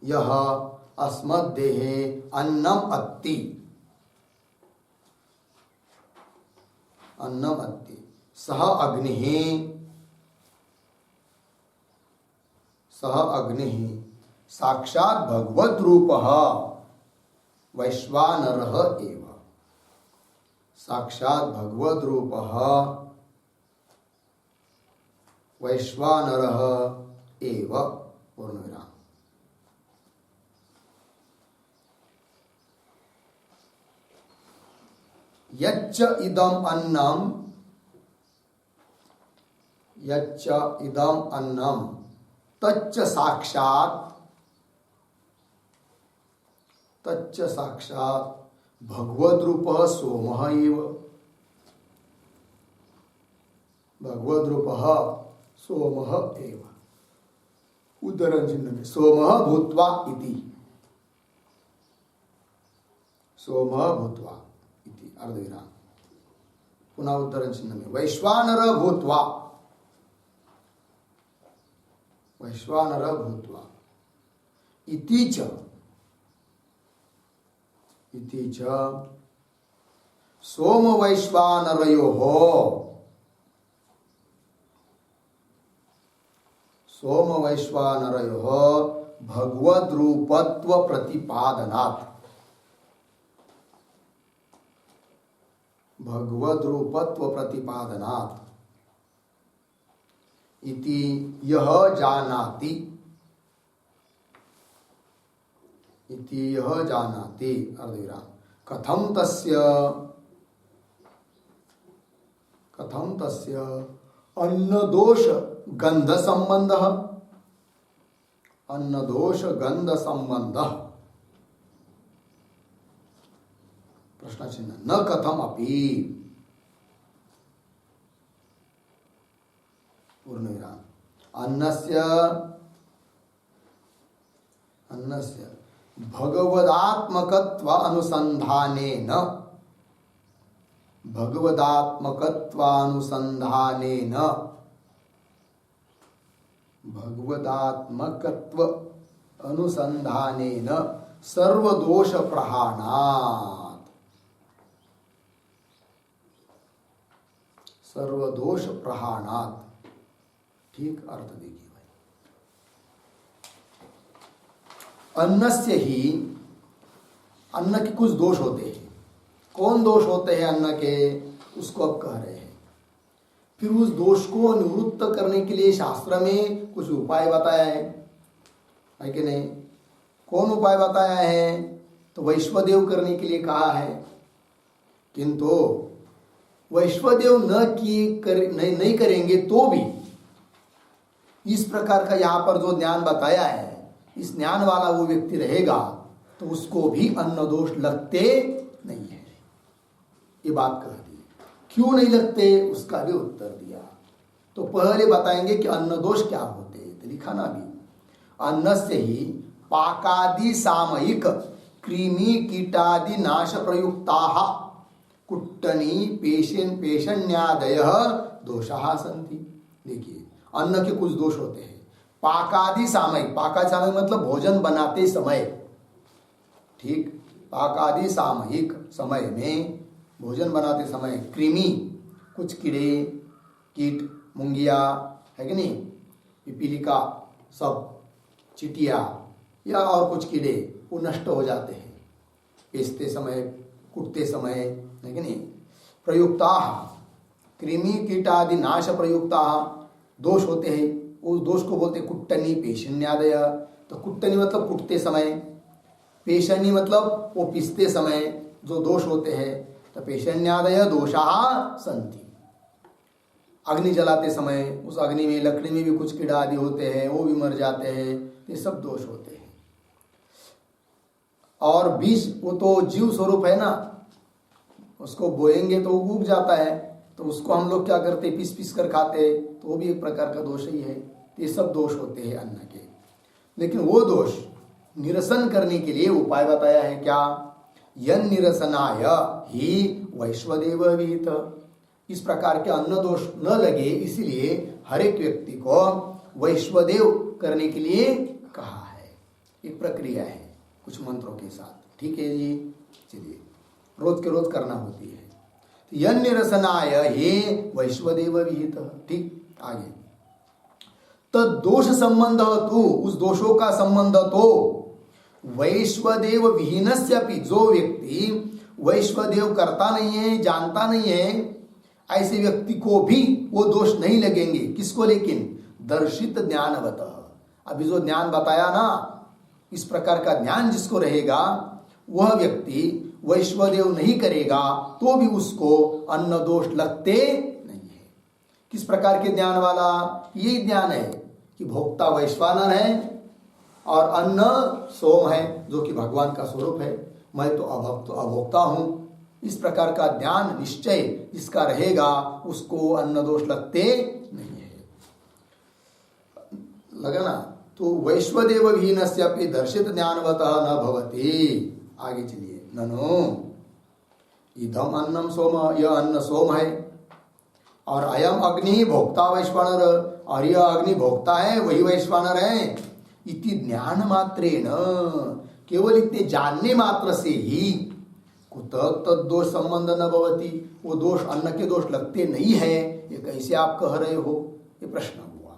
S1: यह अस्मद्देहे अन्नम अस्ति, अन्नम अस्ति सह अग्निः, सह अग्निः साक्षात् भगवद रूपः वैश्वानरः एव। साक्षात् भगवद रूपः वैश्वानरः एव। पूर्णविराम। यच्च इदम् अन्नम्, यच्च इदम् अन्नम् तच्च साक्षात्, तच्च साक्षात् भगवद रूपः सोमः एव। भगवद रूपः सोमः एव। उद्धरण चिन्ह में सोमः भूत्वा इति, सोमः भूत्वा इति अर्धविराम। पुनः उद्धरण चिन्ह में वैश्वानर भूत्वा, वैश्वानर भूत्वा इति च, इति च सोम वैश्वानरयोः, सोम वैश्वानरयोः भगवद रूपत्व प्रतिपादनात्, भगवद रूपत्व प्रतिपादनात् इति यह जानाति, इति यह जानाति अर्धविराम। कथम तस्य, कथम तस्य अन्न दोष गंध संबंधः, अन्न दोष गंध संबंधः। प्रश्न चिन्ह न कथम अपि। पूर्णविराम। अन्नस्य, अन्नस्य भगवदात्मकत्व अनुसंधानेन, भगवदात्मकत्वानुसंधानेन, भगवदात्मकत्व अनुसंधानेन सर्वदोष प्रहाणात्, सर्वदोष प्रहाणात्। ठीक अर्थ देखिए भाई। अन्नस्य ही, अन्न के कुछ दोष होते हैं। कौन दोष होते हैं अन्न के, उसको अब कह रहे हैं। फिर उस दोष को निवृत्त करने के लिए शास्त्र में कुछ उपाय बताया है कि नहीं? कौन उपाय बताया है? तो वैश्वदेव करने के लिए कहा है। किंतु वैश्वदेव नहीं करेंगे तो भी इस प्रकार का यहाँ पर जो ज्ञान बताया है, इस ज्ञान वाला वो व्यक्ति रहेगा तो उसको भी अन्न दोष लगते नहीं है। ये बात कह दी। क्यों नहीं लगते उसका भी उत्तर दिया। तो पहले बताएंगे कि अन्न दोष क्या होते हैं, तो लिखा ना भी। अन्न से ही पाकादि सामयिक कृमि कीटादि नाश प्रयुक्ता कुट्टनी पेशण्यादय दोषाः सन्ति। देखिए अन्न के कुछ दोष होते हैं। पाकादि सामयिक, पाकादि सामयिक मतलब भोजन बनाते समय, ठीक, पाकादि सामयिक समय में भोजन बनाते समय कृमि, कुछ कीड़े कीट, मुंगिया है कि नहीं, पिपीलिका, सब चिटिया या और कुछ कीड़े वो नष्ट हो जाते हैं पीसते समय, कुटते समय, है कि नहीं। प्रयुक्ता कृमि कीटादि नाश प्रयुक्ता दोष होते हैं, उस दोष को बोलते कुट्टनी पेशण्यादय। तो कुट्टनी मतलब कुटते समय, पेशनी मतलब वो पीसते समय जो दोष होते हैं। तो पेशण्यादय दोषाः सन्ति। अग्नि जलाते समय उस अग्नि में लकड़ी में भी कुछ कीड़ा आदि होते हैं, वो भी मर जाते हैं, ये सब दोष होते हैं। और बीज वो तो जीव स्वरूप है ना, उसको बोएंगे तो उग जाता है, तो उसको हम लोग क्या करते, पीस पीस कर खाते, तो वो भी एक प्रकार का दोष ही है। ये सब दोष होते हैं अन्न के। लेकिन वो दोष निरसन करने के लिए उपाय बताया है क्या? यन निरसनाय ही वैश्वदेव विहित। इस प्रकार के अन्न दोष न लगे इसलिए हर एक व्यक्ति को वैश्वदेव करने के लिए कहा है। एक प्रक्रिया है कुछ मंत्रों के साथ, ठीक है जी। चलिए रोज के रोज करना होती है। यन निरसनाय हे वैश्वदेव विहित। ठीक, आगे तद दोष संबंध तू, उस दोषों का संबंध तो वैश्वदेव विहीनस्यपि, जो व्यक्ति वैश्वदेव करता नहीं है, जानता नहीं है, ऐसे व्यक्ति को भी वो दोष नहीं लगेंगे। किसको? लेकिन दर्शित ज्ञानवत। अभी जो ज्ञान बताया ना, इस प्रकार का ज्ञान जिसको रहेगा वह व्यक्ति वैश्वदेव नहीं करेगा तो भी उसको अन्न दोष लगते नहीं है। किस प्रकार के ज्ञान वाला? ये ज्ञान है कि भोक्ता वैश्वानर है और अन्न सोम है, जो कि भगवान का स्वरूप है, मैं तो अभोक्ता हूं। इस प्रकार का ज्ञान निश्चय जिसका रहेगा उसको अन्न दोष लगते नहीं है। लगा ना? तो वैश्वदेव विहीनस्यपि दर्शित ज्ञानवतः न भवति। आगे चलिए, ननु इदम अन्नम सोम, यह अन्न सोम है, और अयम अग्नि भोक्ता वैश्वानर, और यह अग्नि भोक्ता है, वही वैश्वानर है। इति ज्ञान मात्रेण, केवल इतने जानने मात्र से ही कुत तद्दोष संबंध न भवति, वो दोष अन्न के दोष लगते नहीं है। ये कैसे आप कह रहे हो? ये प्रश्न हुआ।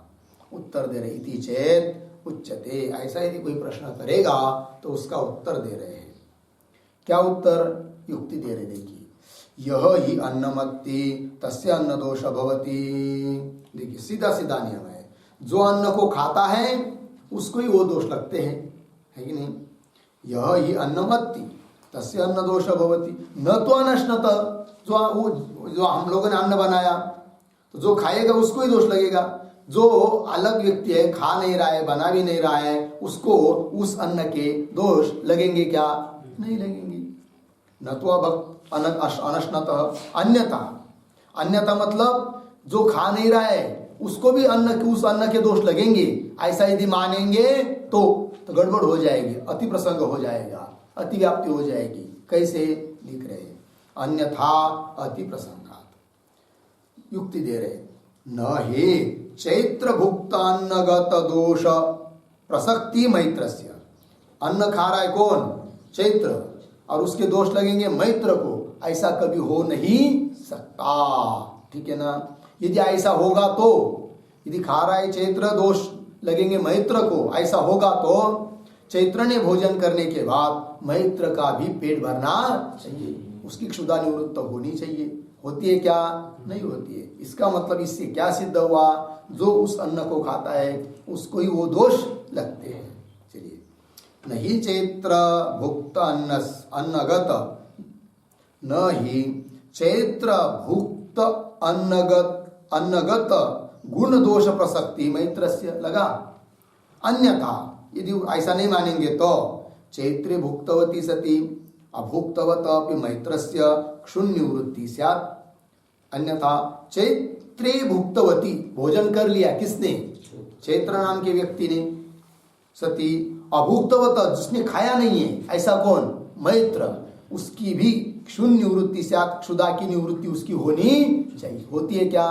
S1: उत्तर दे रहे इति चेत उच्यते। ऐसा यदि कोई प्रश्न करेगा तो उसका उत्तर दे रहे हैं। क्या उत्तर? युक्ति दे रहे, देखिए, यह ही अन्नमत्ति तस्य अन्न दोष भवति। देखिए सीधा सीधा नियम है, जो अन्न को खाता है उसको ही वो दोष लगते हैं, है कि नहीं? यह ही अन्नमत्ति तस्य अन्न दोष भवति न तो अनश्नत। जो हम लोगों ने अन्न बनाया तो जो खाएगा उसको ही दोष लगेगा। जो अलग व्यक्ति है, खा नहीं रहा है, बना भी नहीं रहा है, उसको उस अन्न के दोष लगेंगे क्या? नहीं लगेंगे। न तो अनश्नत अन्यथा, अन्यथा मतलब जो खा नहीं रहा है उसको भी उस अन्न के दोष लगेंगे। ऐसा यदि मानेंगे तो गड़बड़ हो जाएगी, अति प्रसंग हो जाएगा, अति व्याप्ति हो जाएगी। कैसे? लिख रहे अन्यथा अति प्रसंगात। युक्ति दे रहे, न हे चैत्र भुक्तान्नगत दोष प्रसक्ति मैत्रस्य। अन्न खा रहा है कौन? चैत्र, और उसके दोष लगेंगे मैत्र को। ऐसा कभी हो नहीं सकता, ठीक है ना? यदि ऐसा होगा तो, यदि खा रहा है चैत्र, दोष लगेंगे मैत्र को, ऐसा होगा तो चैत्र ने भोजन करने के बाद मैत्र का भी पेट भरना चाहिए, उसकी क्षुधा निवृत्त होनी चाहिए। होती है क्या? नहीं होती है। इसका मतलब इससे क्या सिद्ध हुआ? जो उस अन्न को खाता है उसको ही वो दोष लगते हैं। चलिए, नहीं चैत्र भुक्त अन्नगत, न ही चैत्र भुक्त अन्नगत गुण दोष प्रसक्ति मैत्रस्य। लगा? अन्यथा यदि ऐसा नहीं मानेंगे तो चैत्रे भुक्तवती सती अभुक्तवत अपि मैत्रस्य क्षुन्निवृत्ति स्यात्। अन्यथा चैत्रे भुक्तवती, भोजन कर लिया किसने? चैत्र नाम के व्यक्ति ने। सती अभुक्तवत, जिसने खाया नहीं है, ऐसा कौन? मैत्र, उसकी भी क्षुन निवृत्ति स्यात्, क्षुधा की निवृत्ति उसकी होनी चाहिए। होती है क्या?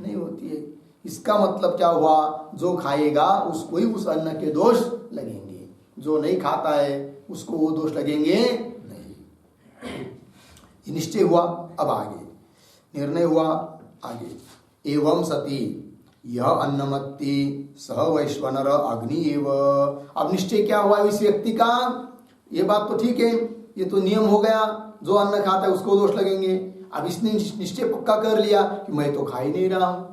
S1: नहीं होती है। इसका मतलब क्या हुआ? जो खाएगा उसको ही उस अन्न के दोष लगेंगे, जो नहीं खाता है उसको वो दोष लगेंगे नहीं। निश्चय हुआ। अब आगे निर्णय हुआ। आगे, एवं सती यह अन्नमत्ति सह वैश्वानर अग्नि एव। अब निश्चय क्या हुआ इस व्यक्ति का? ये बात तो ठीक है, ये तो नियम हो गया, जो अन्न खाता है उसको दोष लगेंगे। अब इसने निश्चय पक्का कर लिया कि मैं तो खा ही नहीं रहा हूं,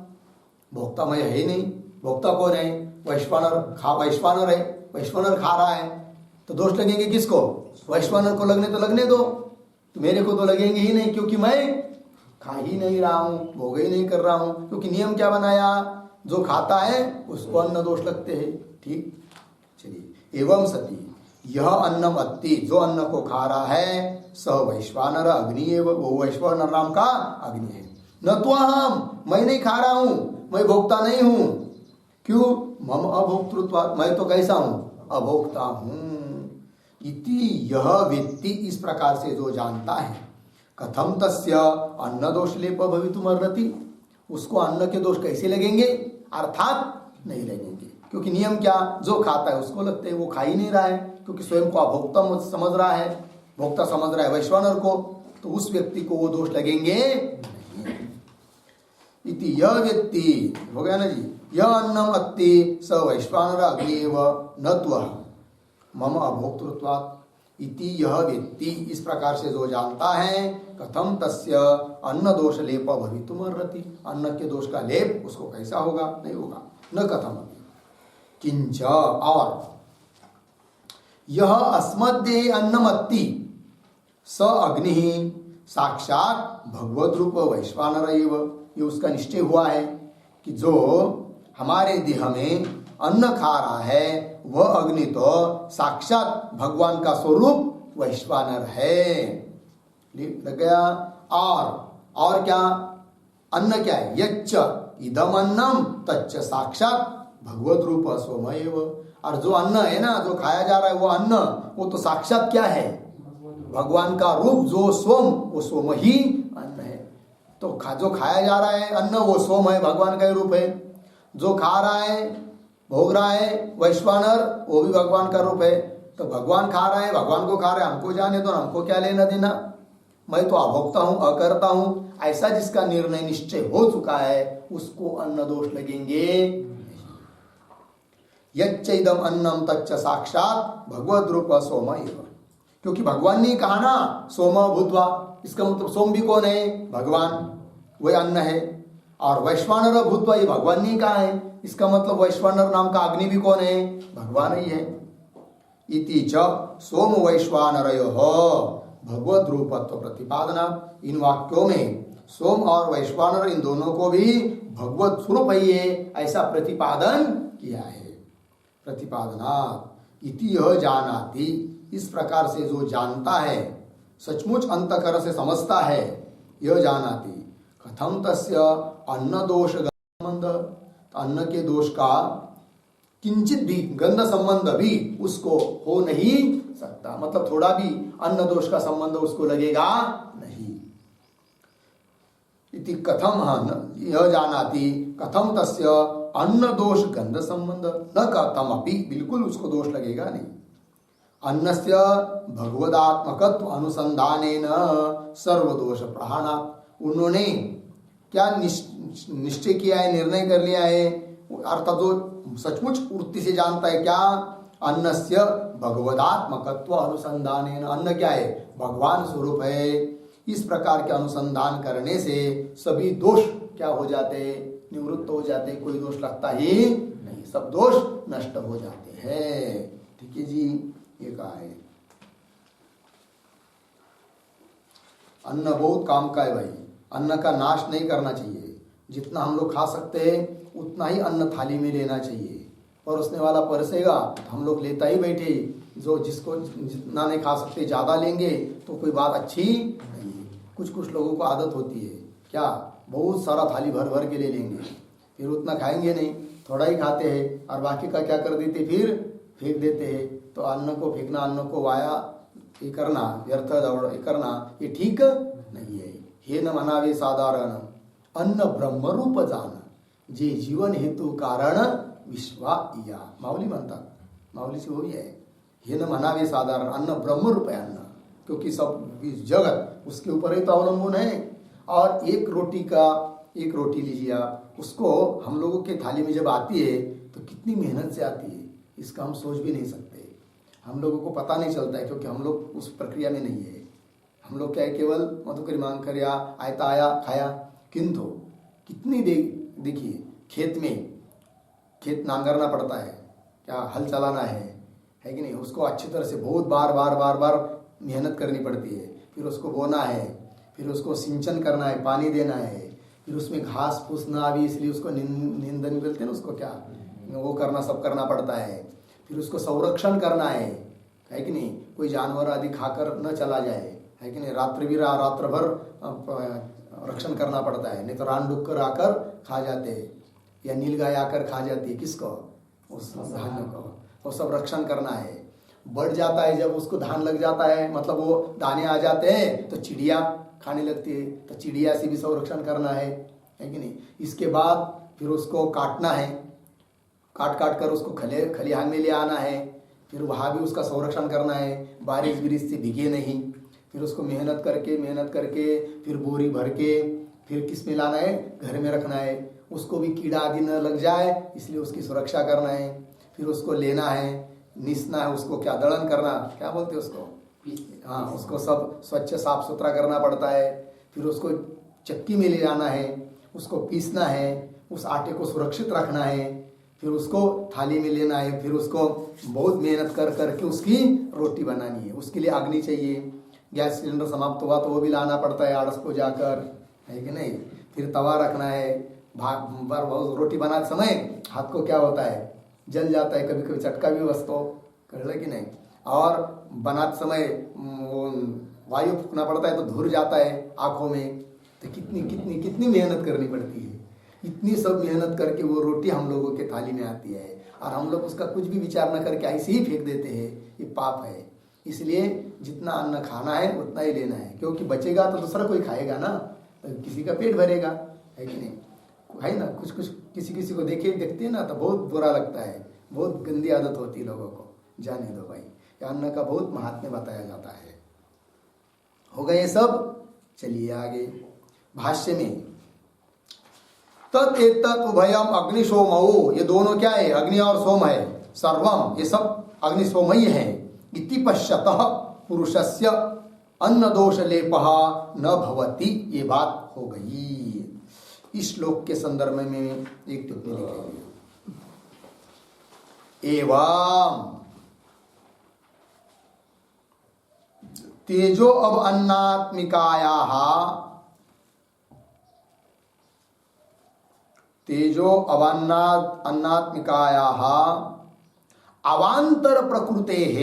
S1: भोक्ता मैं है ही नहीं। भोक्ता कौन है? वैश्वानर। वैश्वानर है, वैश्वानर खा रहा है, तो दोष लगेंगे किसको? वैश्वानर को लगने तो लगने दो, तो मेरे को तो लगेंगे ही नहीं, क्योंकि मैं खा ही नहीं रहा हूं, भोग ही नहीं कर रहा हूं, क्योंकि नियम क्या बनाया, जो खाता है उसको अन्न दोष लगते हैं। ठीक, चलिए। एवं सती यह अन्नम अत्ति, जो अन्न को खा रहा है, स वैश्वानर अग्नि एवं, वो वैश्वानर नाम का अग्नि है। न तो हम, मैं नहीं खा रहा हूं, मैं भोक्ता नहीं हूं। क्यों? मम अभोक्तृत्व, मैं तो कैसा हूं, अभोक्ता हूं। इति यह व्यक्ति, इस प्रकार से जो जानता है, कथम तस्य अन्न दोष लेप भवितुमर्हति, उसको अन्न के दोष कैसे लगेंगे, अर्थात नहीं लगेंगे। क्योंकि नियम क्या, जो खाता है उसको लगते हैं, वो खा ही नहीं रहा है, क्योंकि स्वयं को अभोक्ता समझ रहा है, भोक्ता समझ रहा है वैश्वानर को, तो उस व्यक्ति को वो दोष लगेंगे नहीं। इति यह व्यक्ति, हो गया ना जी, यह अन्नम अत्ति स वैश्वानर अग्निएव न त्वः मम अभोक्तृत्वात्। इति यह व्यक्ति, इस प्रकार से जो जानता है, कथम तस्य अन्न दोष लेप भवितुमर्हति, अन्न के दोष का लेप उसको कैसा होगा, नहीं होगा। न कथम किंच, और यह अस्मद्देह अन्नमत्ति स अग्नि साक्षात भगवद रूप वैश्वानर एव, ये उसका निश्चय हुआ है कि जो हमारे देह में अन्न खा रहा है वह अग्नि तो साक्षात भगवान का स्वरूप वैश्वानर है। लग गया। और क्या, अन्न क्या है, यच्च इदम अन्नम तच्च साक्षात भगवत रूप स्वमैव, और जो अन्न है ना, जो खाया जा रहा है वो अन्न, वो तो साक्षात क्या है, भगवान का रूप, जो सोम, वो सोम ही अन्न है। तो जो खाया जा रहा है अन्न, वो सोम है, भगवान का ही रूप है। जो खा रहा है, भोग रहा है वैश्वानर, वो भी भगवान का रूप है। तो भगवान खा रहा है, भगवान को खा रहा है, हमको जाने दो, हमको क्या लेना देना, मैं तो अभोक्ता हूं, अकर्ता हूं, ऐसा जिसका निर्णय निश्चय हो चुका है, उसको अन्न दोष लगेंगे। यच्चैदम अन्नम तच्च साक्षात भगवद रूप सोमैव, क्योंकि भगवान ने कहा ना सोम भूत्वा, इसका मतलब सोम भी कौन है, भगवान, वही अन्न है। और वैश्वानर भूत्वा, ये भगवान ने कहा है, इसका मतलब वैश्वानर नाम का अग्नि भी कौन है, भगवान ही है। इति च सोम वैश्वानरयोः भगवद रूपत्व प्रतिपादना, इन वाक्यों में सोम और वैश्वानर, इन दोनों को भी भगवत स्वरूप है ये, ऐसा प्रतिपादन किया है। प्रतिपादना इति यह जानाति, इस प्रकार से जो जानता है, सचमुच अंतःकरण से समझता है, यह जानाति कथम तस्य अन्न दोष संबंध, अन्न के दोष का किंचित भी गंध संबंध भी उसको हो नहीं सकता, मतलब थोड़ा भी अन्न दोष का संबंध उसको लगेगा नहीं। इति कथम, यह जानाति कथम तस्य अन्न दोष गंध संबंध न कथम अपि, बिल्कुल उसको दोष लगेगा नहीं। अन्नस्य भगवदात्मकत्व अनुसंधानेन सर्वदोष प्रहाणात्, उन्होंने क्या निश्चय किया है, निर्णय कर लिया है, अर्थात जो सचमुच वृत्ति से जानता है क्या, अन्नस्य भगवदात्मकत्व अनुसंधानेन, अन्न क्या है, भगवान स्वरूप है। इस प्रकार के अनुसंधान करने से सभी दोष क्या हो जाते, निवृत्त हो जाते, कोई दोष लगता ही नहीं, सब दोष नष्ट हो जाते हैं। ठीक है जी, ये कहा है। अन्न बहुत काम का है भाई, अन्न का नाश नहीं करना चाहिए। जितना हम लोग खा सकते हैं उतना ही अन्न थाली में लेना चाहिए। परोसने वाला परसेगा तो हम लोग लेता ही बैठे, जो जिसको जितना नहीं खा सकते ज़्यादा लेंगे तो कोई बात अच्छी नहीं है। कुछ कुछ लोगों को आदत होती है क्या, बहुत सारा थाली भर भर के ले लेंगे, फिर उतना खाएंगे नहीं, थोड़ा ही खाते हैं और बाकी का क्या कर देते, फिर फेंक देते हैं। तो अन्न को फेंकना, अन्न को वाया ये करना, व्यर्थ दौड़ ये करना, ये ठीक नहीं है। हे न मनावे साधारण अन्न ब्रह्म रूप जान, जे जीवन हेतू कारण विश्वा या, माऊली म्हणतात, माऊलीची होई आहे। हे न मनावे साधारण, अन्न ब्रह्म रूप है अन्न, क्योंकि सब जगत उसके ऊपर ही तो अवलंबन है। और एक रोटी लीजिए आप, उसको हम लोगों के थाली में जब आती है तो कितनी मेहनत से आती है, इसका हम सोच भी नहीं सकते। हम लोगों को पता नहीं चलता है क्योंकि हम लोग उस प्रक्रिया में नहीं है। हम लोग क्या है, केवल मधुकरी मांग कर या आयता आया खाया। किंतु कितनी देखिए, खेत नांगरना पड़ता है, क्या हल चलाना है कि नहीं, उसको अच्छी तरह से बहुत बार बार बार बार मेहनत करनी पड़ती है। फिर उसको बोना है, फिर उसको सिंचन करना है, पानी देना है, फिर उसमें घास फूस ना भी, इसलिए उसको निंदन बोलते हैं ना, उसको क्या वो करना, सब करना पड़ता है। फिर उसको संरक्षण करना है कि नहीं, कोई जानवर आदि खाकर न चला जाए, है कि नहीं, रात्र भर रक्षण करना पड़ता है, नहीं तो रान डुक्कर आकर खा जाते हैं, या नीलगाय आकर खा जाती है, किसको, उस धान को, वो सब रक्षण करना है। बढ़ जाता है जब उसको धान लग जाता है, मतलब वो दाने आ जाते हैं तो चिड़िया खाने लगती है, तो चिड़िया से भी संरक्षण करना है कि नहीं। इसके बाद फिर उसको काटना है, काट कर उसको खलिहान में ले आना है, फिर वहाँ भी उसका संरक्षण करना है, बारिश बिरिश से भीगे नहीं। फिर उसको मेहनत करके फिर बोरी भर के फिर किस में लाना है, घर में रखना है, उसको भी कीड़ा आदि न लग जाए, इसलिए उसकी सुरक्षा करना है। फिर उसको लेना है, निसना है, उसको क्या दड़न करना, क्या बोलते हैं उसको, हाँ, उसको सब स्वच्छ साफ सुथरा करना पड़ता है। फिर उसको चक्की में ले जाना है, उसको पीसना है, उस आटे को सुरक्षित रखना है, फिर उसको थाली में लेना है, फिर उसको बहुत मेहनत करके उसकी रोटी बनानी है। उसके लिए अग्नि चाहिए, गैस सिलेंडर समाप्त हुआ तो वो भी लाना पड़ता है आड़स को जाकर, है कि नहीं। फिर तवा रखना है, रोटी बनाते समय हाथ को क्या होता है, जल जाता है, कभी कभी चटका भी बसतो कर कि नहीं, और बनाते समय वायु फूकना पड़ता है तो धुर जाता है आँखों में। तो कितनी मेहनत करनी पड़ती है, इतनी सब मेहनत करके वो रोटी हम लोगों के थाली में आती है, और हम लोग उसका कुछ भी विचार न करके ऐसे ही फेंक देते हैं, ये पाप है। इसलिए जितना अन्न खाना है उतना ही लेना है, क्योंकि बचेगा तो दूसरा कोई खाएगा ना, तो किसी का पेट भरेगा, है कि नहीं, है ना। कुछ किसी को देखते हैं ना तो बहुत बुरा लगता है, बहुत गंदी आदत होती है लोगों को, जाने दो भाई, अन्न का बहुत महात्म्य बताया जाता है। हो गए ये सब, चलिए आगे भाष्य में, तत् एतत् उभयम अग्नि सोमौ, ये दोनों क्या है, अग्नि और सोम है, सर्वम, ये सब अग्नि सोमई है। इति पश्यतः पुरुषस्य अन्न दोष लेपः न भवति, ये बात हो गई। इस श्लोक के संदर्भ में एक टिप्पणी लिखेंगे, एवं तेजो अब अन्नात्मिकायाः, तेजो अन्नात्मिकायाः अवांतर प्रकृतेः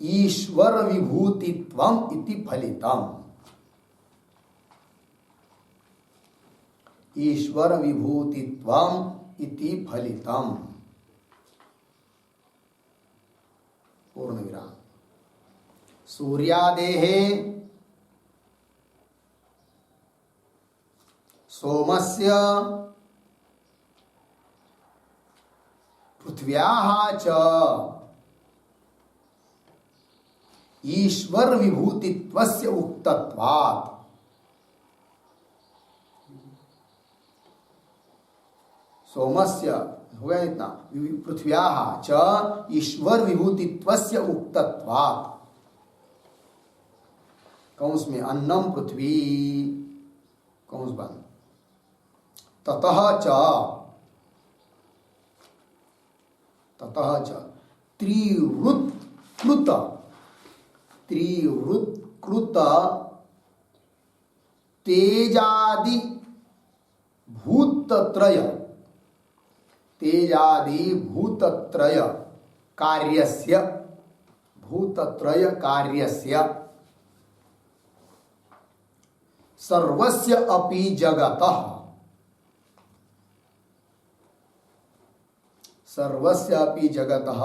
S1: ईश्वर विभूतित्वम इति फलितम, ईश्वर विभूतित्वम इति फलितम, पूर्ण विराम। सूर्यादेः सोमस्य पृथ्व्याः च ईश्वर विभूतित्वस्य उक्तत्वात्, सोमस्य हो गया इतना, पृथ्व्याः च ईश्वर विभूतित्वस्य उक्तत्वात्, कौंस में अन्नम पृथ्वी, कौंस बंद, ततः च त्रिवृत्कृत तेजादि भूतत्रय कार्यस्य सर्वस्य अपि जगतः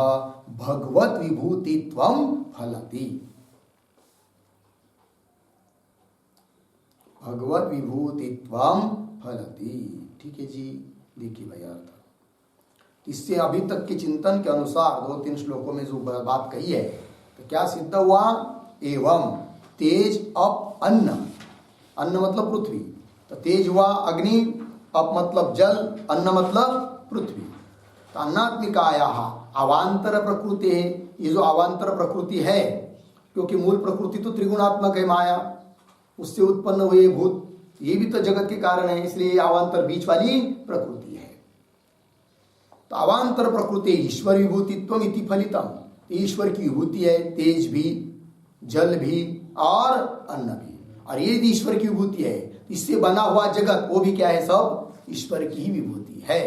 S1: भगवत विभूतित्वं फलति, भगवत विभूतित्वं फलति। ठीक है जी, देखिए भाई अर्थ, इससे अभी तक के चिंतन के अनुसार 2-3 श्लोकों में जो बात कही है, तो क्या सिद्ध हुआ, एवं तेज अप अन्न, अन्न मतलब पृथ्वी, तो तेज हुआ अग्नि, अप मतलब जल, अन्न मतलब पृथ्वी। तो अन्नात्मिकायाः अवांतर प्रकृति है, ये जो अवांतर प्रकृति है, क्योंकि मूल प्रकृति तो त्रिगुणात्मक है, माया, उससे उत्पन्न हुए भूत, ये भी तो जगत के कारण है, इसलिए अवांतर बीच वाली प्रकृति है। तो अवांतर प्रकृति ईश्वर विभूतित्व इति फलितम, ईश्वर की विभूति है, तेज भी, जल भी और अन्न भी, और ये यदि ईश्वर की विभूति है, इससे बना हुआ जगत वो भी क्या है, सब ईश्वर की ही विभूति है।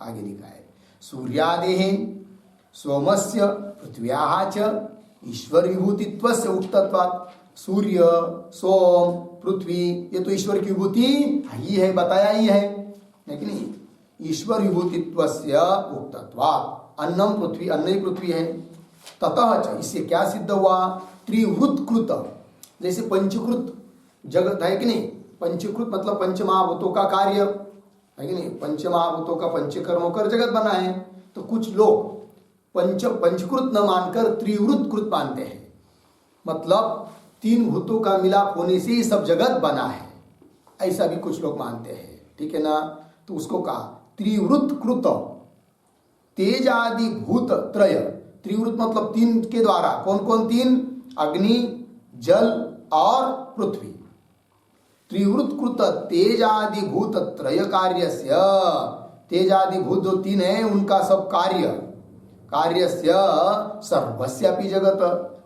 S1: आगे लिखा है सूर्यादेः सोमस्य पृथ्व्याः च ईश्वर विभूतित्वस्य उक्तत्वात्। सूर्य, सोम, पृथ्वी ये तो ईश्वर की विभूति ही है, बताया ही है, लेकिन ईश्वर विभूतित्वस्य उक्तत्वात्। अन्नम पृथ्वी, अन्न ही पृथ्वी है। ततः च, इससे क्या सिद्ध हुआ, त्रिवृत्कृत, जैसे पंचकृत जगत है कि नहीं, पंचकृत मतलब पंचमहाभूतों का कार्य है कि नहीं, पंचमहाभूतों का पंचकर्म होकर जगत बना है। तो कुछ लोग पंचकृत न मानकर त्रिवृत्कृत मानते हैं, मतलब तीन भूतों का मिलाप होने से ही सब जगत बना है, ऐसा भी कुछ लोग मानते हैं, ठीक है ना। तो उसको कहा त्रिवृत्कृत तेज आदि भूत त्रय। त्रिवृत मतलब तीन के द्वारा, कौन कौन तीन, अग्नि, जल और पृथ्वी। त्रिवृत्कृत तेज आदि भूत त्रय कार्यस्य, तेज आदि भूत जो तीन है उनका सब कार्यस्य सर्वस्यापि जगत,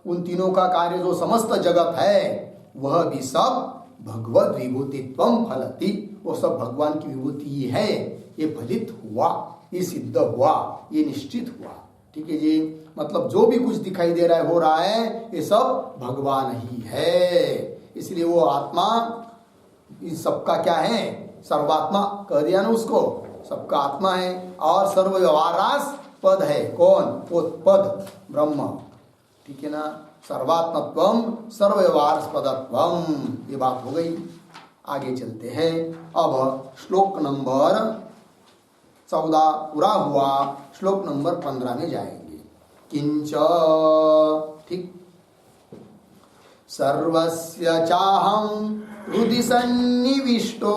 S1: उन तीनों का कार्य जो समस्त जगत है वह भी सब भगवद विभूतित्वम फलति, वो सब भगवान की विभूति ही है। ये फलित हुआ, ये सिद्ध हुआ, ये निश्चित हुआ, ठीक है जी। मतलब जो भी कुछ दिखाई दे रहा है, हो रहा है, ये सब भगवान ही है। इसलिए वो आत्मा इस सबका क्या है, सर्वात्मा कह दिया ना उसको, सबका आत्मा है और सर्व व्यवहारास पद है, कौन, वो पद ब्रह्म, ठीक है ना। सर्वात्मत्वम सर्वव्यवहारस्पदत्वम, ये बात हो गई। आगे चलते हैं, अब श्लोक नंबर 14 पूरा हुआ, श्लोक नंबर 15 में जाएंगे। किंच, ठीक, सर्वस्य चाहं हृदि सन्निविष्टो,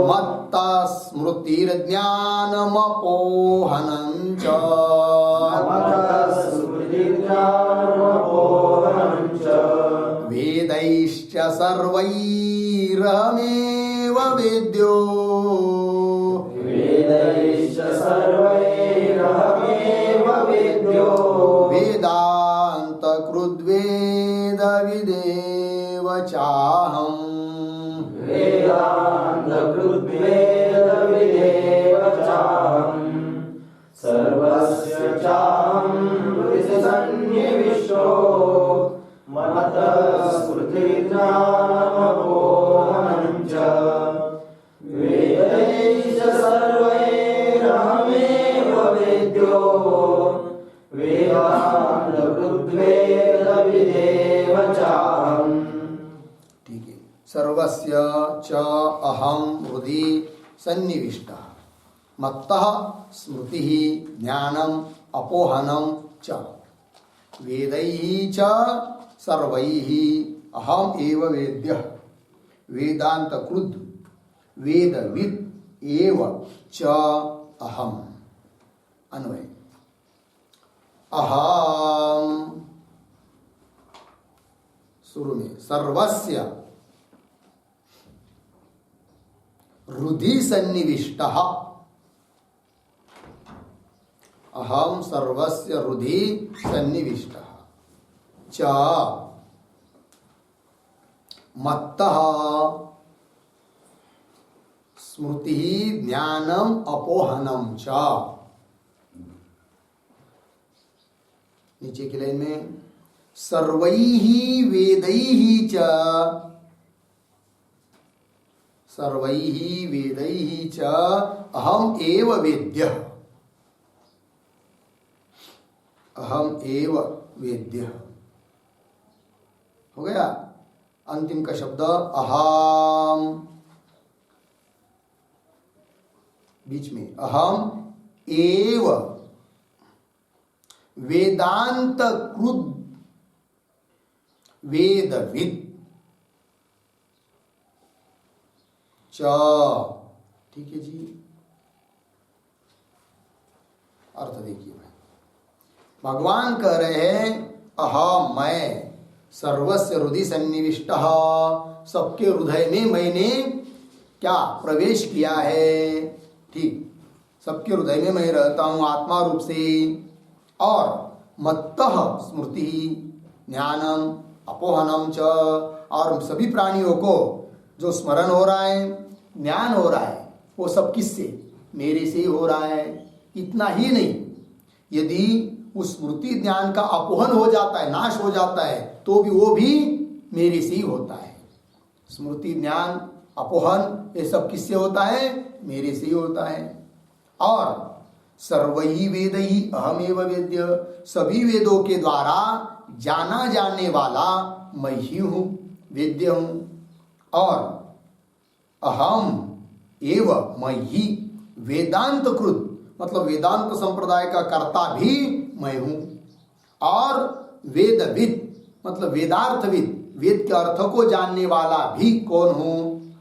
S1: मत्ता स्मृतिर्ज्ञानमपोहनं च, वेदैश्च सर्वैरहमेव वेद्यो, वेदांत कृद्वेद विदेव चाहम्,
S3: सर्वस्य चाहं हृदि सन्निविष्टो, मत्तः स्मृतिर्ज्ञानमपोहनं च, वेदैश्च सर्वैरहमेव वेद्यो, वेदान्तकृद्वेद विदेव चाहम्।
S1: ठीक है, सर्वस्य च अहं हृदि सन्निविष्टः, मत्तः स्मृतिः ज्ञानम् अपोहनं च, वेदैः च सर्वैः अहम एव वेद्यः, वेदान्तकृद् वेदविद् एव च अहम। अन्वय, अहम शुरू में सर्वस्य हृदि सन्निविष्टः, अहम सर्वस्य हृदि सन्निविष्टः, च मत्तः स्मृति ज्ञानम अपोहनम च। नीचे की लाइन में सर्वैः वेदैः च, सर्वैः वेदैः च अहम एव वेद्यः, अहम एव वेद्यः। हो गया। अंतिम का शब्द अहम, बीच में अहम एव वेदांत कृद वेदविद च। ठीक है जी, अर्थ देखिए, भगवान कह रहे हैं अहम मैं, सर्वस्य हृदय सन्निविष्टः, सबके हृदय में मैंने क्या प्रवेश किया है। ठीक, सबके हृदय में मैं रहता हूँ आत्मा रूप से। और मत्तः स्मृति ज्ञानम अपोहनम च, और सभी प्राणियों को जो स्मरण हो रहा है, ज्ञान हो रहा है, वो सब किससे? मेरे से ही हो रहा है। इतना ही नहीं, यदि उस स्मृति ज्ञान का अपोहन हो जाता है, नाश हो जाता है, तो भी वो भी मेरे से ही होता है। स्मृति ज्ञान अपोहन ये सब किससे होता है? मेरे से ही होता है। और सर्वैः वेदैः अहमेव वेद्य, सभी वेदों के द्वारा जाना जाने वाला मैं ही हूँ, वेद्य हूँ। और अहम एव, मैं ही, वेदांत कृत मतलब वेदांत संप्रदाय का कर्ता भी मैं हूँ। और वेदविद मतलब वेदार्थविद, वेद के अर्थ को जानने वाला भी कौन हूँ?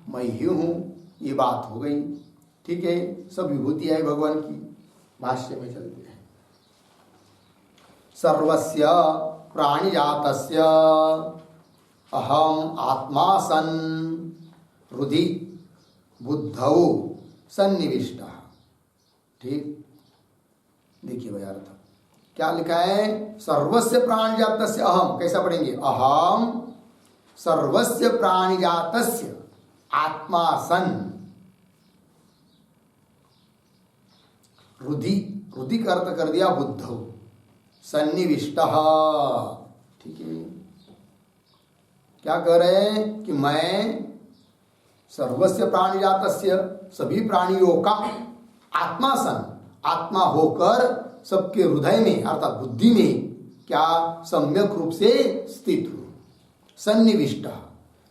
S1: मैं ही हूँ। ये बात हो गई। ठीक है, सब विभूति है भगवान की। भाष्य में चलते हैं। सर्वस्य प्राणिजातस्य अहम आत्मा सन् हृदि बुद्धौ सन्निविष्टः। ठीक, देखिए भाई अर्थ क्या लिखा है? सर्वस्य प्राणिजातस्य अहम, कैसा पढ़ेंगे? अहम सर्वस्य प्राणिजातस्य आत्मा सन् हृदि, हृदि का अर्थ कर दिया बुद्धौ सन्निविष्टः। ठीक है, क्या कह रहे हैं कि मैं सर्वस्य प्राणिजातस्य, सभी प्राणियों का आत्मा सन, आत्मा होकर सबके हृदय में अर्थात बुद्धि में क्या सम्यक रूप से स्थित हूँ। सन्निविष्ट,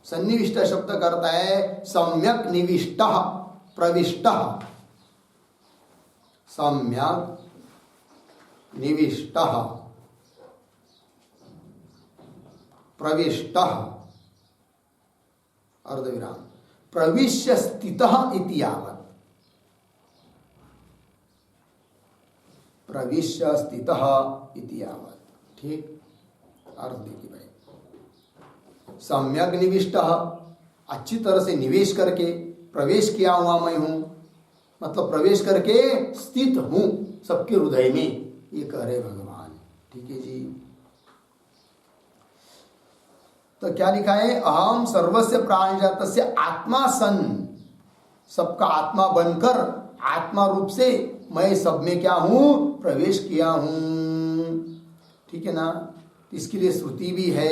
S1: सन्निविष्ट शब्द करता है सम्यक निविष्ट प्रविष्ट, सम्यक निविष्ट प्रविष्ट अर्धविराम प्रविश्य स्थितः इति यावत्, प्रविश्य स्थितः इति यावत्। ठीक, अर्थ देखिए भाई, सम्यक निविष्ट, अच्छी तरह से निवेश करके, प्रवेश किया हुआ मैं हूं, मतलब प्रवेश करके स्थित हूं सबके हृदय में, ये कह रहे भगवान। ठीक है जी, तो क्या लिखा है? अहम सर्वस्य प्राणिजातस्य आत्मा सन, सबका आत्मा बनकर आत्मा रूप से मैं सब में क्या हूं? प्रवेश किया हूं। ठीक है ना? इसके लिए श्रुति भी है,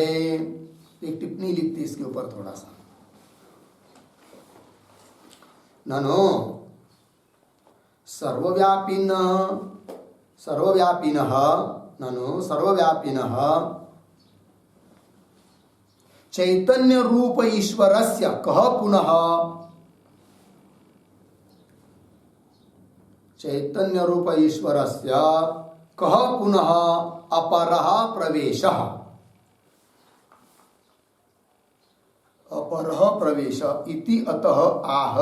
S1: एक टिप्पणी लिखते इसके ऊपर थोड़ा सा। ननो सर्वव्यापिनः ननो सर्वव्यापिनः चैतन्य रूप ईश्वरस्य कह पुनः, चैतन्य रूप ईश्वरस्य कह पुनः अपरः प्रवेशः, अपरः प्रवेश इति अतः आह,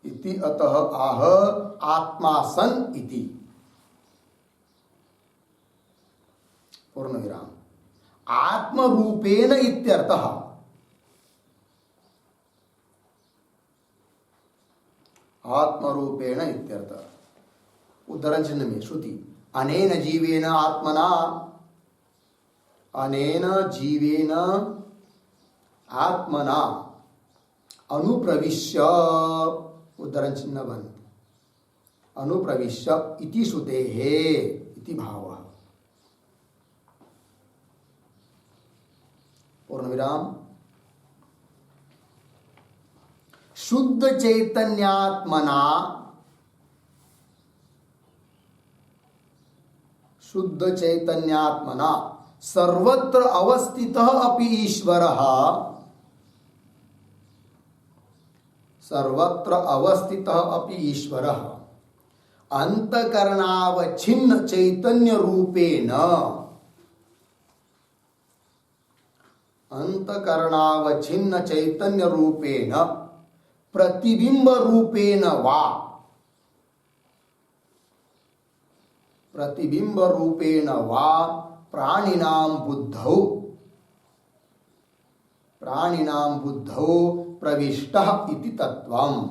S1: इति अतः आह आत्मा सन् इति। पूर्ण विराम। आत्मरूपेण इत्यर्थः, आत्मरूपेण इत्यर्थः। उद्धरण चिन्ह में श्रुति अनेन जीवेन आत्मना, अनेन जीवेन आत्मना अनुप्रविश्य, उद्धरण चिन्ह बंद, अनुप्रविश्य इति श्रुतेः इति भावः। पूर्ण विराम। शुद्ध चैतन्यात्मना, शुद्ध चैतन्यात्मना सर्वत्र अवस्थितः अपि ईश्वरः, सर्वत्र अवस्थितः अपि ईश्वरः अंतकरणावच्छिन्न चैतन्य रूपेण, अंतकरणावच्छिन्न चैतन्य रूपेण प्रतिबिंब रूपेण वा, प्रतिबिंब रूपेण वा प्राणिनां बुद्धौ प्रविष्टः इति तत्वम्।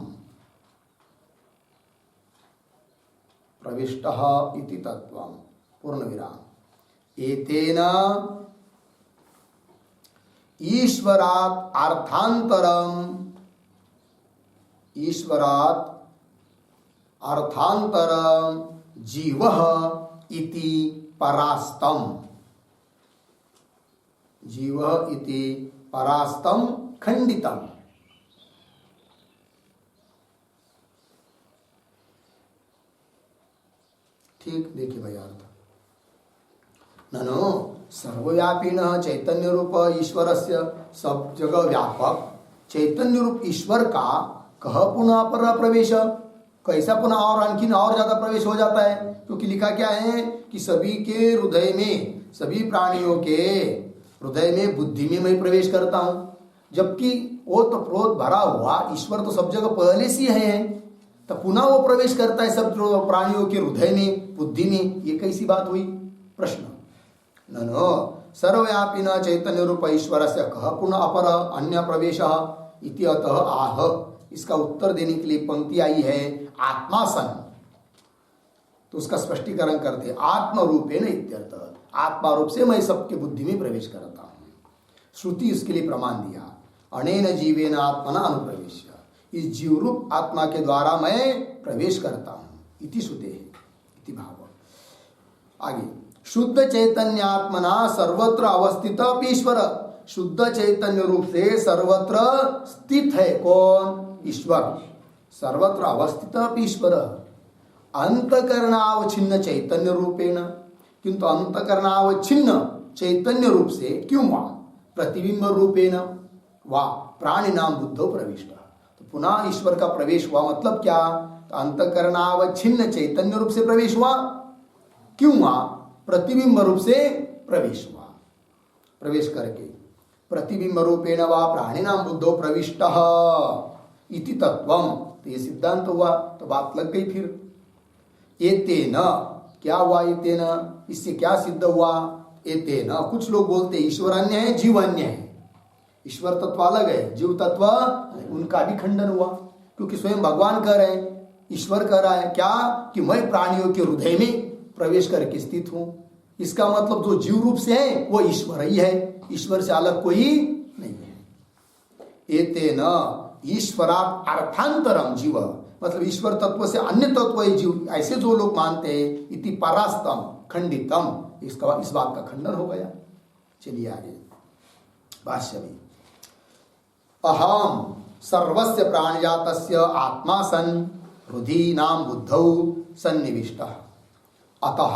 S1: प्रविष्टः इति तत्वम् पूर्णविराम। एतेन ईश्वरात् अर्थांतरं जीवः इति परास्तम खंडितम। ठीक, देखिए भाई अर्थ। ननु सर्वव्यापिनः चैतन्य रूप ईश्वरस्य सब जगह व्यापक चैतन्य रूप ईश्वर का कह पुनः पर प्रवेश, कैसा पुनः और आणखीन और ज्यादा प्रवेश हो जाता है? क्योंकि लिखा क्या है कि सभी के हृदय में, सभी प्राणियों के हृदय में, बुद्धि में मैं प्रवेश करता हूं। जबकि वो तो प्रोत भरा हुआ ईश्वर तो सब जगह पहले से है, तो पुनः वो प्रवेश करता है सब प्राणियों के हृदय में, बुद्धि में। ये कैसी बात हुई? प्रश्न। ननो सर्वव्यापिन चैतन्य रूप ईश्वर से कह पुनः अपर अन्य प्रवेश इति अतः आह। इसका उत्तर देने के लिए पंक्ति आई है आत्मा सन, तो उसका स्पष्टीकरण करते आत्म रूपेण इत्यर्थ। आत्मा रूप से मैं सबके बुद्धि में प्रवेश करता हूं। श्रुति इसके लिए प्रमाण दिया, अनेन जीवेन आत्मना अनुप्रवेश, इस जीव रूप आत्मा के द्वारा मैं प्रवेश करता हूं। इति श्रुते इति भाव। आगे, शुद्ध चैतन्यात्मना सर्वत्र अवस्थित ईश्वर। शुद्ध चैतन्य रूप से सर्वत्र स्थित है कौन? ईश्वर। सर्वत्र अवस्थित ईश्वर अंतकरणावच्छिन्न चैतन्य रूपेण, किंतु अंतकरणावच्छिन्न चैतन्य रूप से क्यों वा प्रतिबिंब रूपेण वा प्राणिनाम बुद्धौ प्रविष्ट। तो पुनः ईश्वर का प्रवेश हुआ मतलब क्या? तो अंतकरणावच्छिन्न चैतन्य रूप से प्रवेश हुआ, क्यों हुआ? प्रतिबिंब रूप से प्रवेश हुआ। प्रवेश करके प्रतिबिंब रूपेण वा प्राणिनाम बुद्धौ प्रविष्टः इति तत्वम। तो ये सिद्धांत हुआ, तो बात लग गई। फिर एतेन क्या हुआ? एतेन इससे क्या सिद्ध हुआ? एतेन कुछ लोग बोलते ईश्वर अन्य है, जीव अन्य है। ईश्वर तत्व अलग है, जीव तत्व, उनका भी खंडन हुआ। क्योंकि स्वयं भगवान कह रहे हैं, ईश्वर कह रहा है क्या कि मैं प्राणियों के हृदय में प्रवेश करके स्थित हूं। इसका मतलब जो जीव रूप से है वो ईश्वर ही है, ईश्वर से अलग कोई नहीं है। एतेन ईश्वरात् अर्थांतरम जीव, मतलब ईश्वर तत्व से अन्य तत्व है जीव, ऐसे जो लोग मानते हैं इति परास्तम खंडितम, इसका इस बात का खंडन हो गया। चलिए आगे भाष्य में। अहम सर्वस्य प्राणजातस्य आत्मा सन हृदि नाम बुद्धौ सन्निविष्टः अतः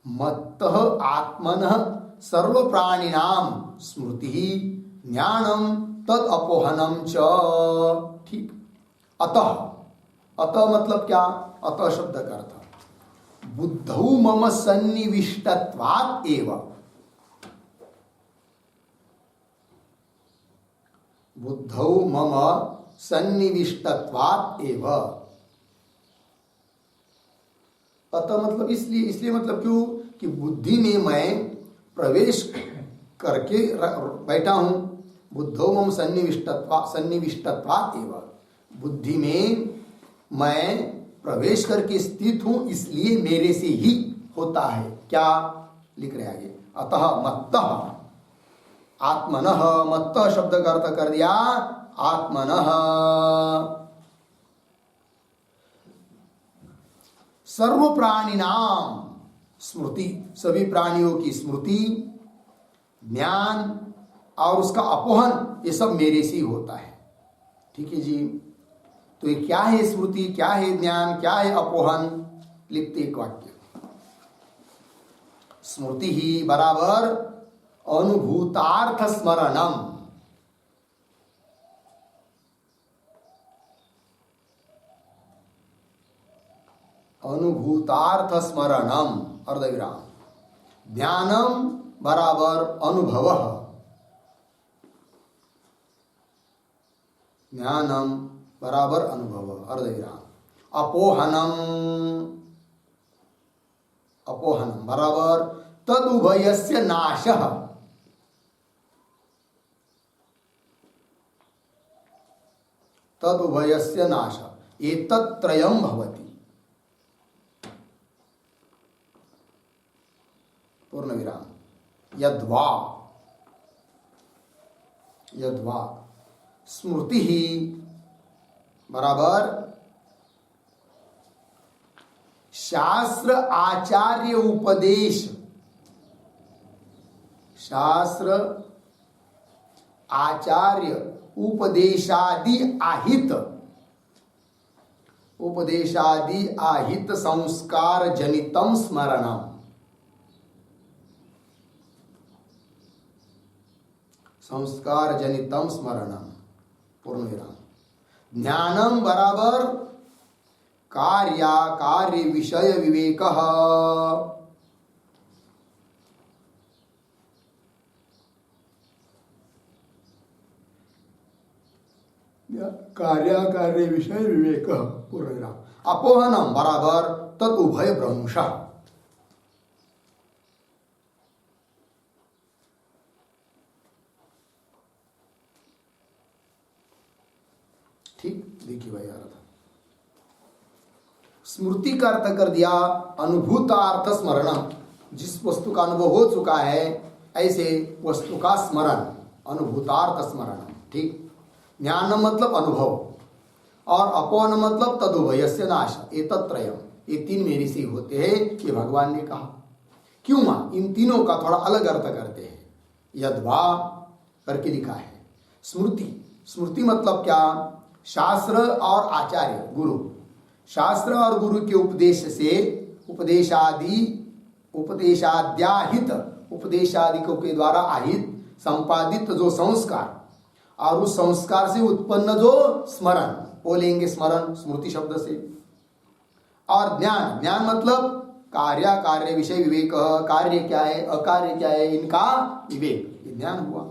S1: मत्तः आत्मनः सर्व प्राणिनाम स्मृति ज्ञानम तद अपोहनम च। ठीक, अतः, अतः मतलब क्या? अतः शब्द का अर्थ बुद्धौ मम सन्निविष्टत्वात् एव। बुद्धौ मम सन्निविष्टत्वात् एव। अतः मतलब इसलिए मतलब क्यों कि बुद्धि में मैं प्रवेश करके बैठा हूं। बुद्धौ मम सन्निविष्टत्वात् एव, बुद्धि में मैं प्रवेश करके स्थित हूं, इसलिए मेरे से ही होता है। क्या लिख रहे आगे? अतः मत्तः आत्मनः, मत्तः शब्द का अर्थ कर दिया आत्मनः। सर्व प्राणिनाम स्मृति, सभी प्राणियों की स्मृति, ज्ञान और उसका अपोहन, ये सब मेरे से ही होता है। ठीक है जी। तो ये क्या है स्मृति, क्या है ज्ञान, क्या है अपोहन? लिखते एक वाक्य, स्मृति ही बराबर अनुभूतार्थ स्मरणम। अनुभूतार्थ स्मरणम अर्धविराम। ज्ञानम बराबर अनुभव, ज्ञानम बराबर अनुभव अर्धविराम। अपोहनम, अपोहनम बराबर तदुभयस्य नाशः, तदुभयस्य नाशः एतत्त्रयं भवति। पूर्णविराम। यद्वा यद्वा स्मृति ही बराबर शास्त्र आचार्य उपदेश, शास्त्र आचार्य उपदेशादि आहित, उपदेशादि आहित संस्कार जनितम स्मरणम, संस्कार जनितम स्मरणम। पूर्ण विराम। ज्ञानम बराबर कार्य विषय विवेक, कार्य विषय विवेक। पूर्ण विराम। अपोहनम बराबर तदुभय भ्रंश, ठीक। देखिए भाई अर्थ, स्मृति का अर्थ कर दिया अनुभूतार्थ स्मरणम, जिस वस्तु का अनुभव हो चुका है ऐसे वस्तु का स्मरण, अनुभूतार्थ स्मरणम, ठीक। ज्ञान मतलब अनुभव, और अपोहन मतलब तदुभयस्य नाश, एतत्त्रयम्, ये तीन मेरे से होते हैं, ये भगवान ने कहा। क्यों मां इन तीनों का थोड़ा अलग अर्थ करते हैं। यद्वा करके लिखा है। स्मृति, स्मृति मतलब क्या, शास्त्र और आचार्य गुरु, शास्त्र और गुरु के उपदेश से उपदेशाद्याहित, उपदेशादिकों के द्वारा आहित संपादित जो संस्कार, और उस संस्कार से उत्पन्न जो स्मरण, वो लेंगे स्मरण स्मृति शब्द से। और ज्ञान, ज्ञान मतलब कार्य विषय विवेक, कार्य क्या है अकार्य क्या है इनका विवेक, ये ज्ञान हुआ।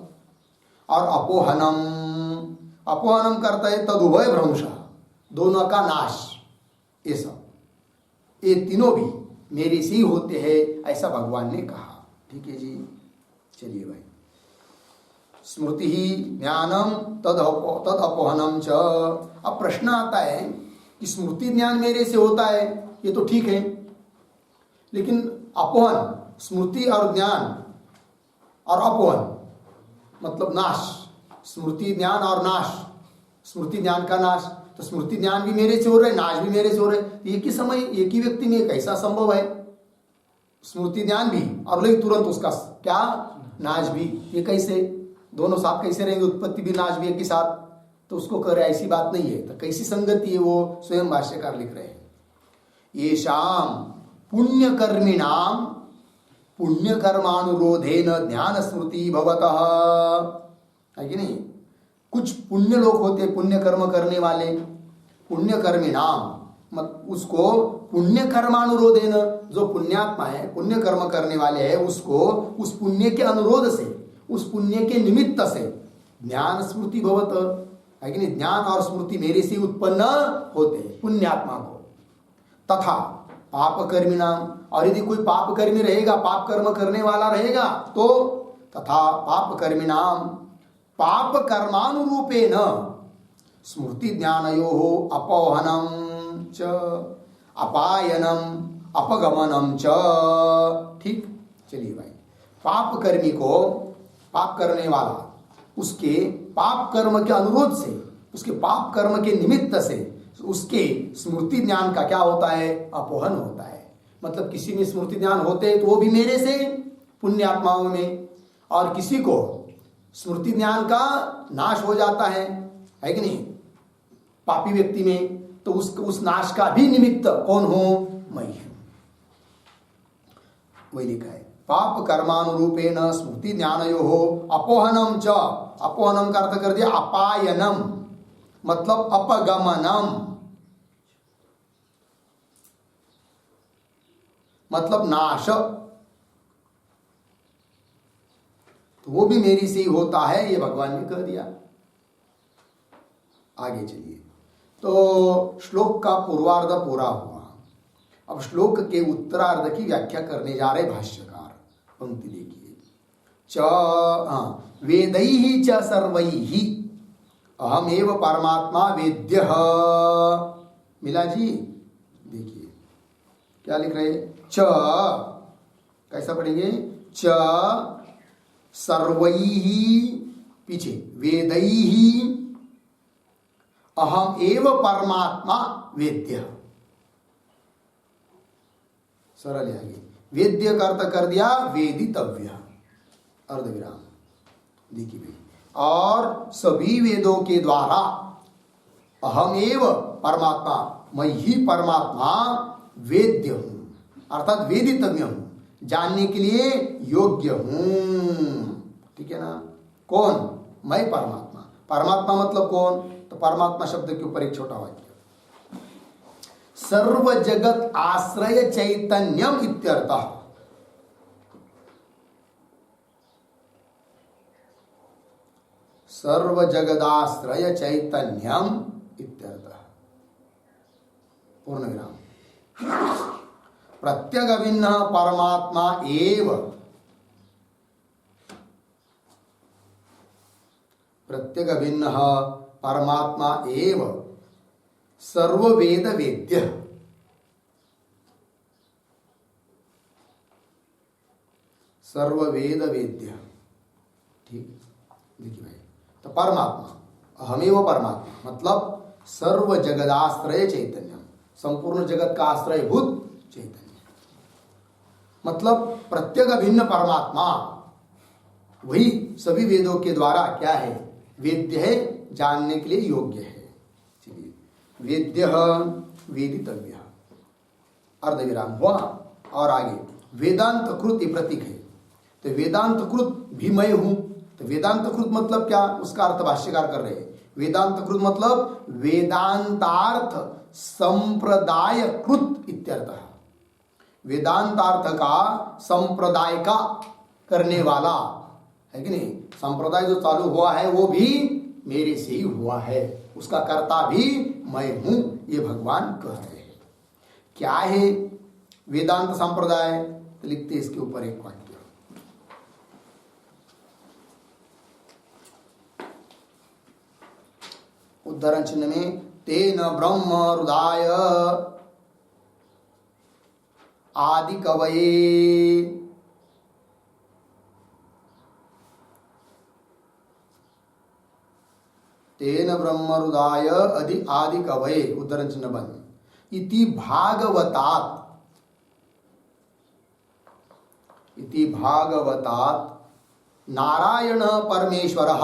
S1: और अपोहनम, अपोहनम करता है तदुभय भ्रंश, दोनों का नाश, ये सब, ये तीनों भी मेरे से ही होते हैं, ऐसा भगवान ने कहा। ठीक है जी, चलिए भाई। स्मृति ही ज्ञानम तद अपोहनम च। अब प्रश्न आता है कि स्मृति ज्ञान मेरे से होता है, ये तो ठीक है, लेकिन अपोहन, स्मृति और ज्ञान और अपोहन मतलब नाश, स्मृति ज्ञान और नाश, स्मृति ज्ञान का नाश, तो स्मृति ज्ञान भी मेरे से हो रहा है, नाश भी मेरे से हो रहा है, एक ही समय एक ही व्यक्ति में कैसा संभव है, स्मृति ज्ञान भी और लेकिन तुरंत उसका क्या नाश भी, ये कैसे, दोनों साथ कैसे रहेंगे, उत्पत्ति भी नाश भी एक ही साथ, तो उसको कह रहे ऐसी बात नहीं है, तो कैसी संगति है, वो स्वयं भाष्यकार लिख रहे हैं। ये शाम पुण्यकर्मिणाम पुण्यकर्मानुरोधेन ज्ञान स्मृति भवतः, है कि नहीं। कुछ पुण्य लोग होते, पुण्य कर्म करने वाले, पुण्यकर्मिणाम मत उसको पुण्य कर्मानुरोधेन, जो पुण्यात्मा है पुण्य कर्म करने वाले हैं उसको उस पुण्य के अनुरोध से, उस पुण्य के निमित्त से ज्ञान स्मृति भवत, है कि नहीं। ज्ञान और स्मृति मेरे से उत्पन्न होते हैं पुण्यात्मा को। तथा पाप कर्मी नाम, और यदि कोई पाप कर्मी रहेगा, पाप कर्म करने वाला रहेगा, तो तथा पाप कर्मी नाम पाप कर्मानुरूपेण स्मृति ज्ञानयोः अपोहनम च अपायनम अपगमनम च। ठीक, चलिए भाई। पाप कर्मी को, पाप करने वाला, उसके पाप कर्म के अनुरोध से, उसके पाप कर्म के निमित्त से उसके स्मृति ज्ञान का क्या होता है, अपोहन होता है। मतलब किसी में स्मृति ज्ञान होते हैं तो वो भी मेरे से पुण्यात्माओं में, और किसी को स्मृति ज्ञान का नाश हो जाता है कि नहीं, पापी व्यक्ति में, तो उस नाश का भी निमित्त कौन हो, मैं हूं। वही लिखा है पाप कर्मानुरूपेण स्मृति ज्ञानयोः अपोहनम च। अपोहनम का अर्थ कर दिया अपायनम, मतलब अपगमनम, मतलब नाश, तो वो भी मेरी से ही होता है, ये भगवान ने कह दिया। आगे चलिए। तो श्लोक का पूर्वार्ध पूरा हुआ, अब श्लोक के उत्तरार्ध की व्याख्या करने जा रहे भाष्यकार। पंक्ति देखिए, वेदैहि च सर्वैहि अहमेव परमात्मा वेद्यः। मिला जी? देखिए क्या लिख रहे, च कैसा पढ़ेंगे, च सर्वैहि, पीछे वेदैहि अहम एव परमात्मा वेद्य। सरल है आगे, वेद्य का अर्थ कर दिया वेदितव्य, अर्धविराम। देखिए भाई, और सभी वेदों के द्वारा अहम एव परमात्मा, मैं ही परमात्मा वेद्य हूं, अर्थात वेदितव्य हूं, जानने के लिए योग्य हूं। ठीक है ना? कौन? मैं परमात्मा। परमात्मा मतलब कौन? तो परमात्मा शब्द के ऊपर एक छोटा वाक्य, सर्व जगत आश्रय चैतन्यम इत्यर्थः। सर्व जगदाश्रय चैतन्यम इत्यर्थः, पूर्ण विराम। प्रत्यग भिन्न परमात्मा एव, प्रत्यग भिन्न परमात्मा एव सर्ववेद वेद्य। सर्ववेद वेद्य। ठीक, देखिए भाई, तो परमात्मा अहमेव परमात्मा मतलब सर्व जगदाश्रय चैतन्य, संपूर्ण जगत का आश्रयभूत चैतन्य, मतलब प्रत्येक भिन्न परमात्मा वही सभी वेदों के द्वारा क्या है, वेद्य है, जानने के लिए योग्य है। चलिए, वेद्य वेदितव्य, अर्धविराम हुआ। और आगे वेदांत कृत प्रतीक है, तो वेदांत कृत भी मैं हूं। तो वेदांत कृत मतलब क्या, उसका अर्थ भाष्यकार कर रहे हैं। वेदांत कृत मतलब वेदांतार्थ संप्रदाय कृत इत्यर्थ। वेदांतार्थ का संप्रदाय का करने वाला है कि नहीं, संप्रदाय जो चालू हुआ है वो भी मेरे से ही हुआ है, उसका कर्ता भी मैं हूं, ये भगवान कह रहे हैं। क्या है वेदांत संप्रदाय? तो लिखते इसके ऊपर एक वाक्य, उद्धरण चिन्ह में, तेन ब्रह्म हृदय आदि कवये, तेन ब्रह्म हृदय आदि कवये, उद्धरण चिन्ह बंद, इति भागवतात, इति भागवतात नारायण परमेश्वरः,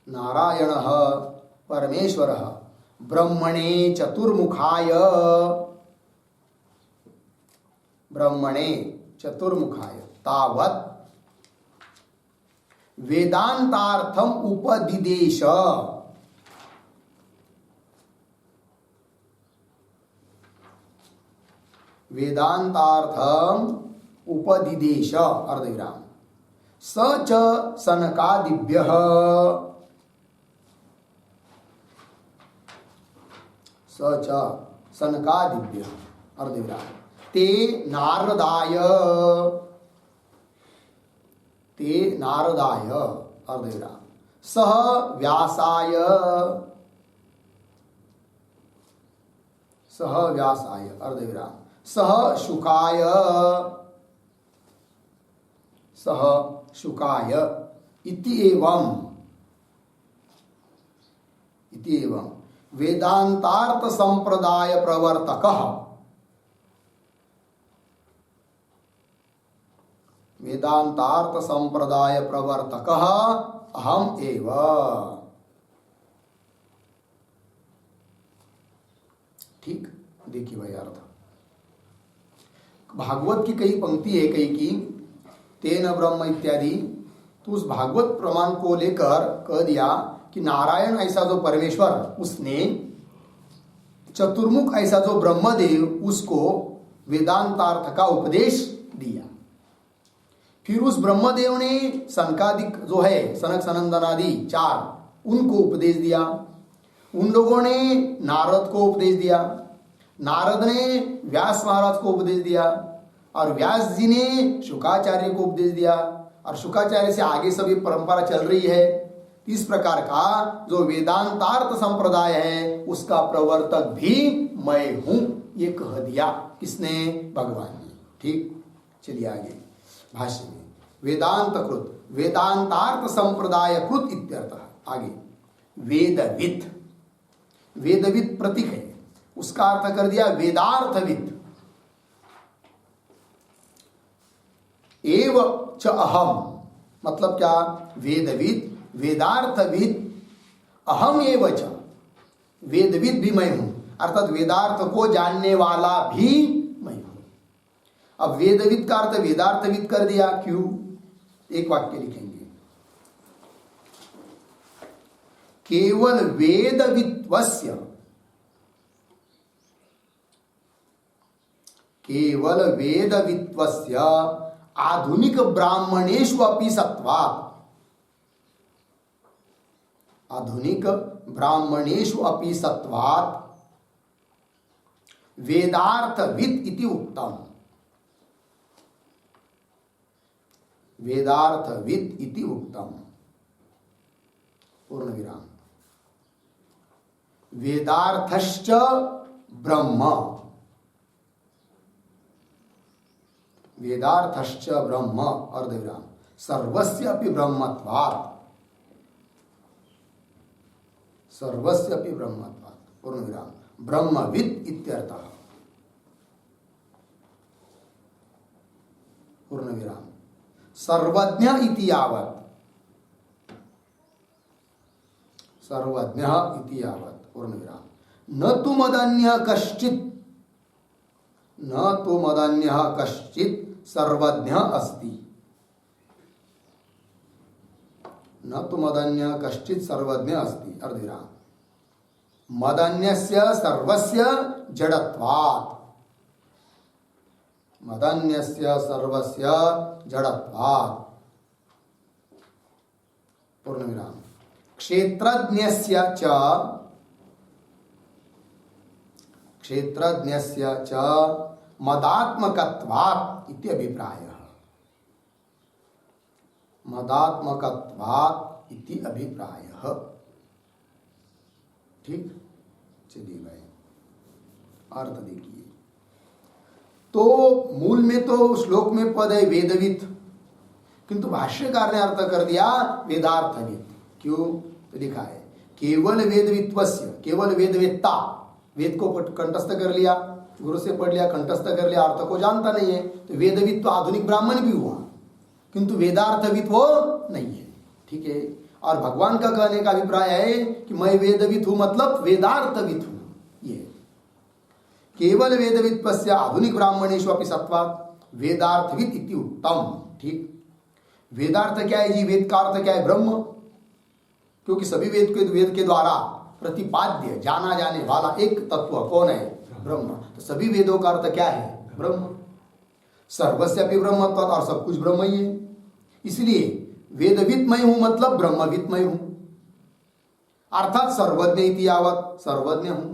S1: नारायणः परमेश्वरः ब्रह्मणे चतुर्मुखाय, ब्रह्मणे चतुर्मुखाय तावत् वेदांतार्थम उपदिदेश, वेदांतार्थम उपदिदेश, अर्धविराम, स च सनकादिभ्यः, स च सनकादिभ्यः, अर्धविराम, ते नारदाय, ते नारदाय, अर्धविराम, सह व्यासाय, सह व्यासाय, अर्धविराम, सह शुकाय, सह शुकाय, इति एवं, इति एवं वेदांतार्थ संप्रदाय प्रवर्तकः, वेदांतार्थ संप्रदाय प्रवर्तकः अहम एव। ठीक, देखिए भाई अर्थ, भागवत की कई पंक्ति है, कई की तेन ब्रह्म इत्यादि, तो उस भागवत प्रमाण को लेकर कह दिया कि नारायण ऐसा जो परमेश्वर, उसने चतुर्मुख ऐसा जो ब्रह्मदेव, उसको वेदांतार्थ का उपदेश दिया। फिर उस ब्रह्मदेव ने सनकादिक जो है, सनक सनंदन आदि चार, उनको उपदेश दिया। उन लोगों ने नारद को उपदेश दिया। नारद ने व्यास महाराज को उपदेश दिया और व्यास जी ने शुकाचार्य को उपदेश दिया और शुकाचार्य से आगे सभी परंपरा चल रही है। इस प्रकार का जो वेदांतार्थ संप्रदाय है उसका प्रवर्तक भी मैं हूं, ये कह दिया। किसने? भगवान ने। ठीक, चलिए आगे भाष्य में वेदांत कृत वेदांतार्थ संप्रदाय कृत इत्यर्थ। आगे वेदविद, वेदविद प्रतीक है, उसका अर्थ कर दिया वेदार्थविद। एव च अहम, मतलब क्या? वेदविद, वेदार्थविद, अहम एव च, वेदविद भी मैं हूं, अर्थात वेदार्थ को जानने वाला भी मैं हूं। अब वेदविद का अर्थ वेदार्थविद कर दिया, क्यों? एक वाक्य लिखेंगे, केवल वेदवित्वस्य, केवल वेदवित्वस्य आधुनिक ब्राह्मणेषु अपि सत्वात्, आधुनिक ब्राह्मणेषु अपि सत्वात् वेदार्थवित् इति उक्तम्। वेदार्थवित् इति उक्तम्, पूर्ण विराम। वेदार्थश्च ब्रह्म, वेदार्थश्च ब्रह्म अर्धविराम, सर्वस्य अपि ब्रह्मत्वात्, सर्वस्य अपि ब्रह्मत्वात्, पूर्ण विराम। ब्रह्मवित् इत्यर्थः, पूर्ण विराम। सर्वज्ञ इति यावत्, सर्वज्ञ इति यावत्, पूर्ण विराम। न तु मदन्यः कश्चित्, न तु मदन्यः कश्चित् सर्वज्ञ अस्ति, न तु मदन्यः कश्चित् सर्वज्ञ अस्ति अर्धविराम। मदन्यस्य सर्वस्य जडत्वात्, मदन्यस्य सर्वस्य जडत्वात्, पूर्ण विराम। क्षेत्रज्ञस्य च, क्षेत्रज्ञस्य च मदात्मकत्वात् इति अभिप्रायः, मदात्मकत्वात् इति अभिप्रायः। ठीक, चलिए भाई अर्थ देखिए। तो मूल में तो श्लोक में पद है वेदविद, किंतु भाष्यकार ने अर्थ कर दिया वेदार्थविद। क्यों? तो लिखा है केवल वेदवित्वस्य, केवल वेदवेत्ता, वेद को कंठस्थ कर लिया, गुरु से पढ़ लिया, कंठस्थ कर लिया, अर्थ को जानता नहीं है, तो वेदविद तो आधुनिक ब्राह्मण भी हुआ, किंतु वेदार्थविद वो नहीं है। ठीक है, और भगवान का कहने का अभिप्राय है कि मैं वेदविद हूं, मतलब वेदार्थविद हूं। ये केवल वेदवित्वस्य आधुनिक ब्राह्मणेषु अपि सत्वात् वेदार्थविद इति उत्तम। ठीक, वेदार्थ क्या है जी? वेद का अर्थ क्या है? ब्रह्म, क्योंकि सभी वेद के द्वारा प्रतिपाद्य जाना जाने वाला एक तत्व कौन है? ब्रह्म। तो सभी वेदों का अर्थ क्या है? ब्रह्म। सर्वस्यापि ब्रह्मत्वात्, और सब कुछ ब्रह्म ही है। इसलिए वेदविद मैं हूं मतलब ब्रह्मविद मैं हूं, अर्थात सर्वज्ञ इति यावत्, सर्वज्ञ हूं।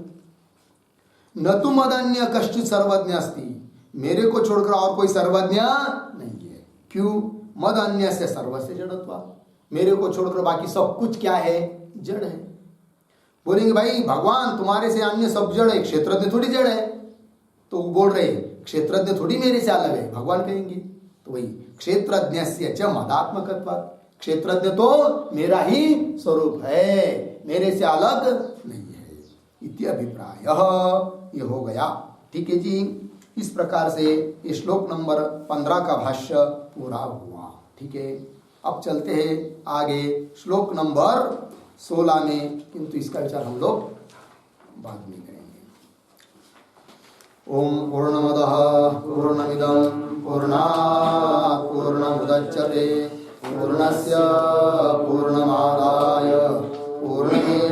S1: न तु मदन्य कश्चित् सर्वज्ञ अस्ति, मेरे को छोड़कर और कोई सर्वज्ञ नहीं है। क्यों? मद अन्य से सर्वस्य जड़त्वात्, मेरे को छोड़कर बाकी सब कुछ क्या है? जड़ है। बोलेंगे भाई भगवान तुम्हारे से अन्य सब जड़ है, क्षेत्रज्ञ थोड़ी जड़ है। तो बोल रहे क्षेत्रज्ञ थोड़ी मेरे से अलग है, भगवान कहेंगे। तो वही क्षेत्रज्ञस्य च मदात्मकत्वात्, क्षेत्रज्ञ तो मेरा ही स्वरूप है, मेरे से अलग नहीं है, इति अभिप्राय। ये हो गया। ठीक है जी, इस प्रकार से ये श्लोक नंबर 15 का भाष्य पूरा हुआ। ठीक है, अब चलते हैं आगे श्लोक नंबर 16 में, किंतु इसका विचार हम लोग बाद में करेंगे। ओम पूर्णमदः पूर्णमिदं पूर्णात् पूर्णमुदच्यते पूर्णस्य पूर्णमादाय पूर्णमेवावशिष्यते।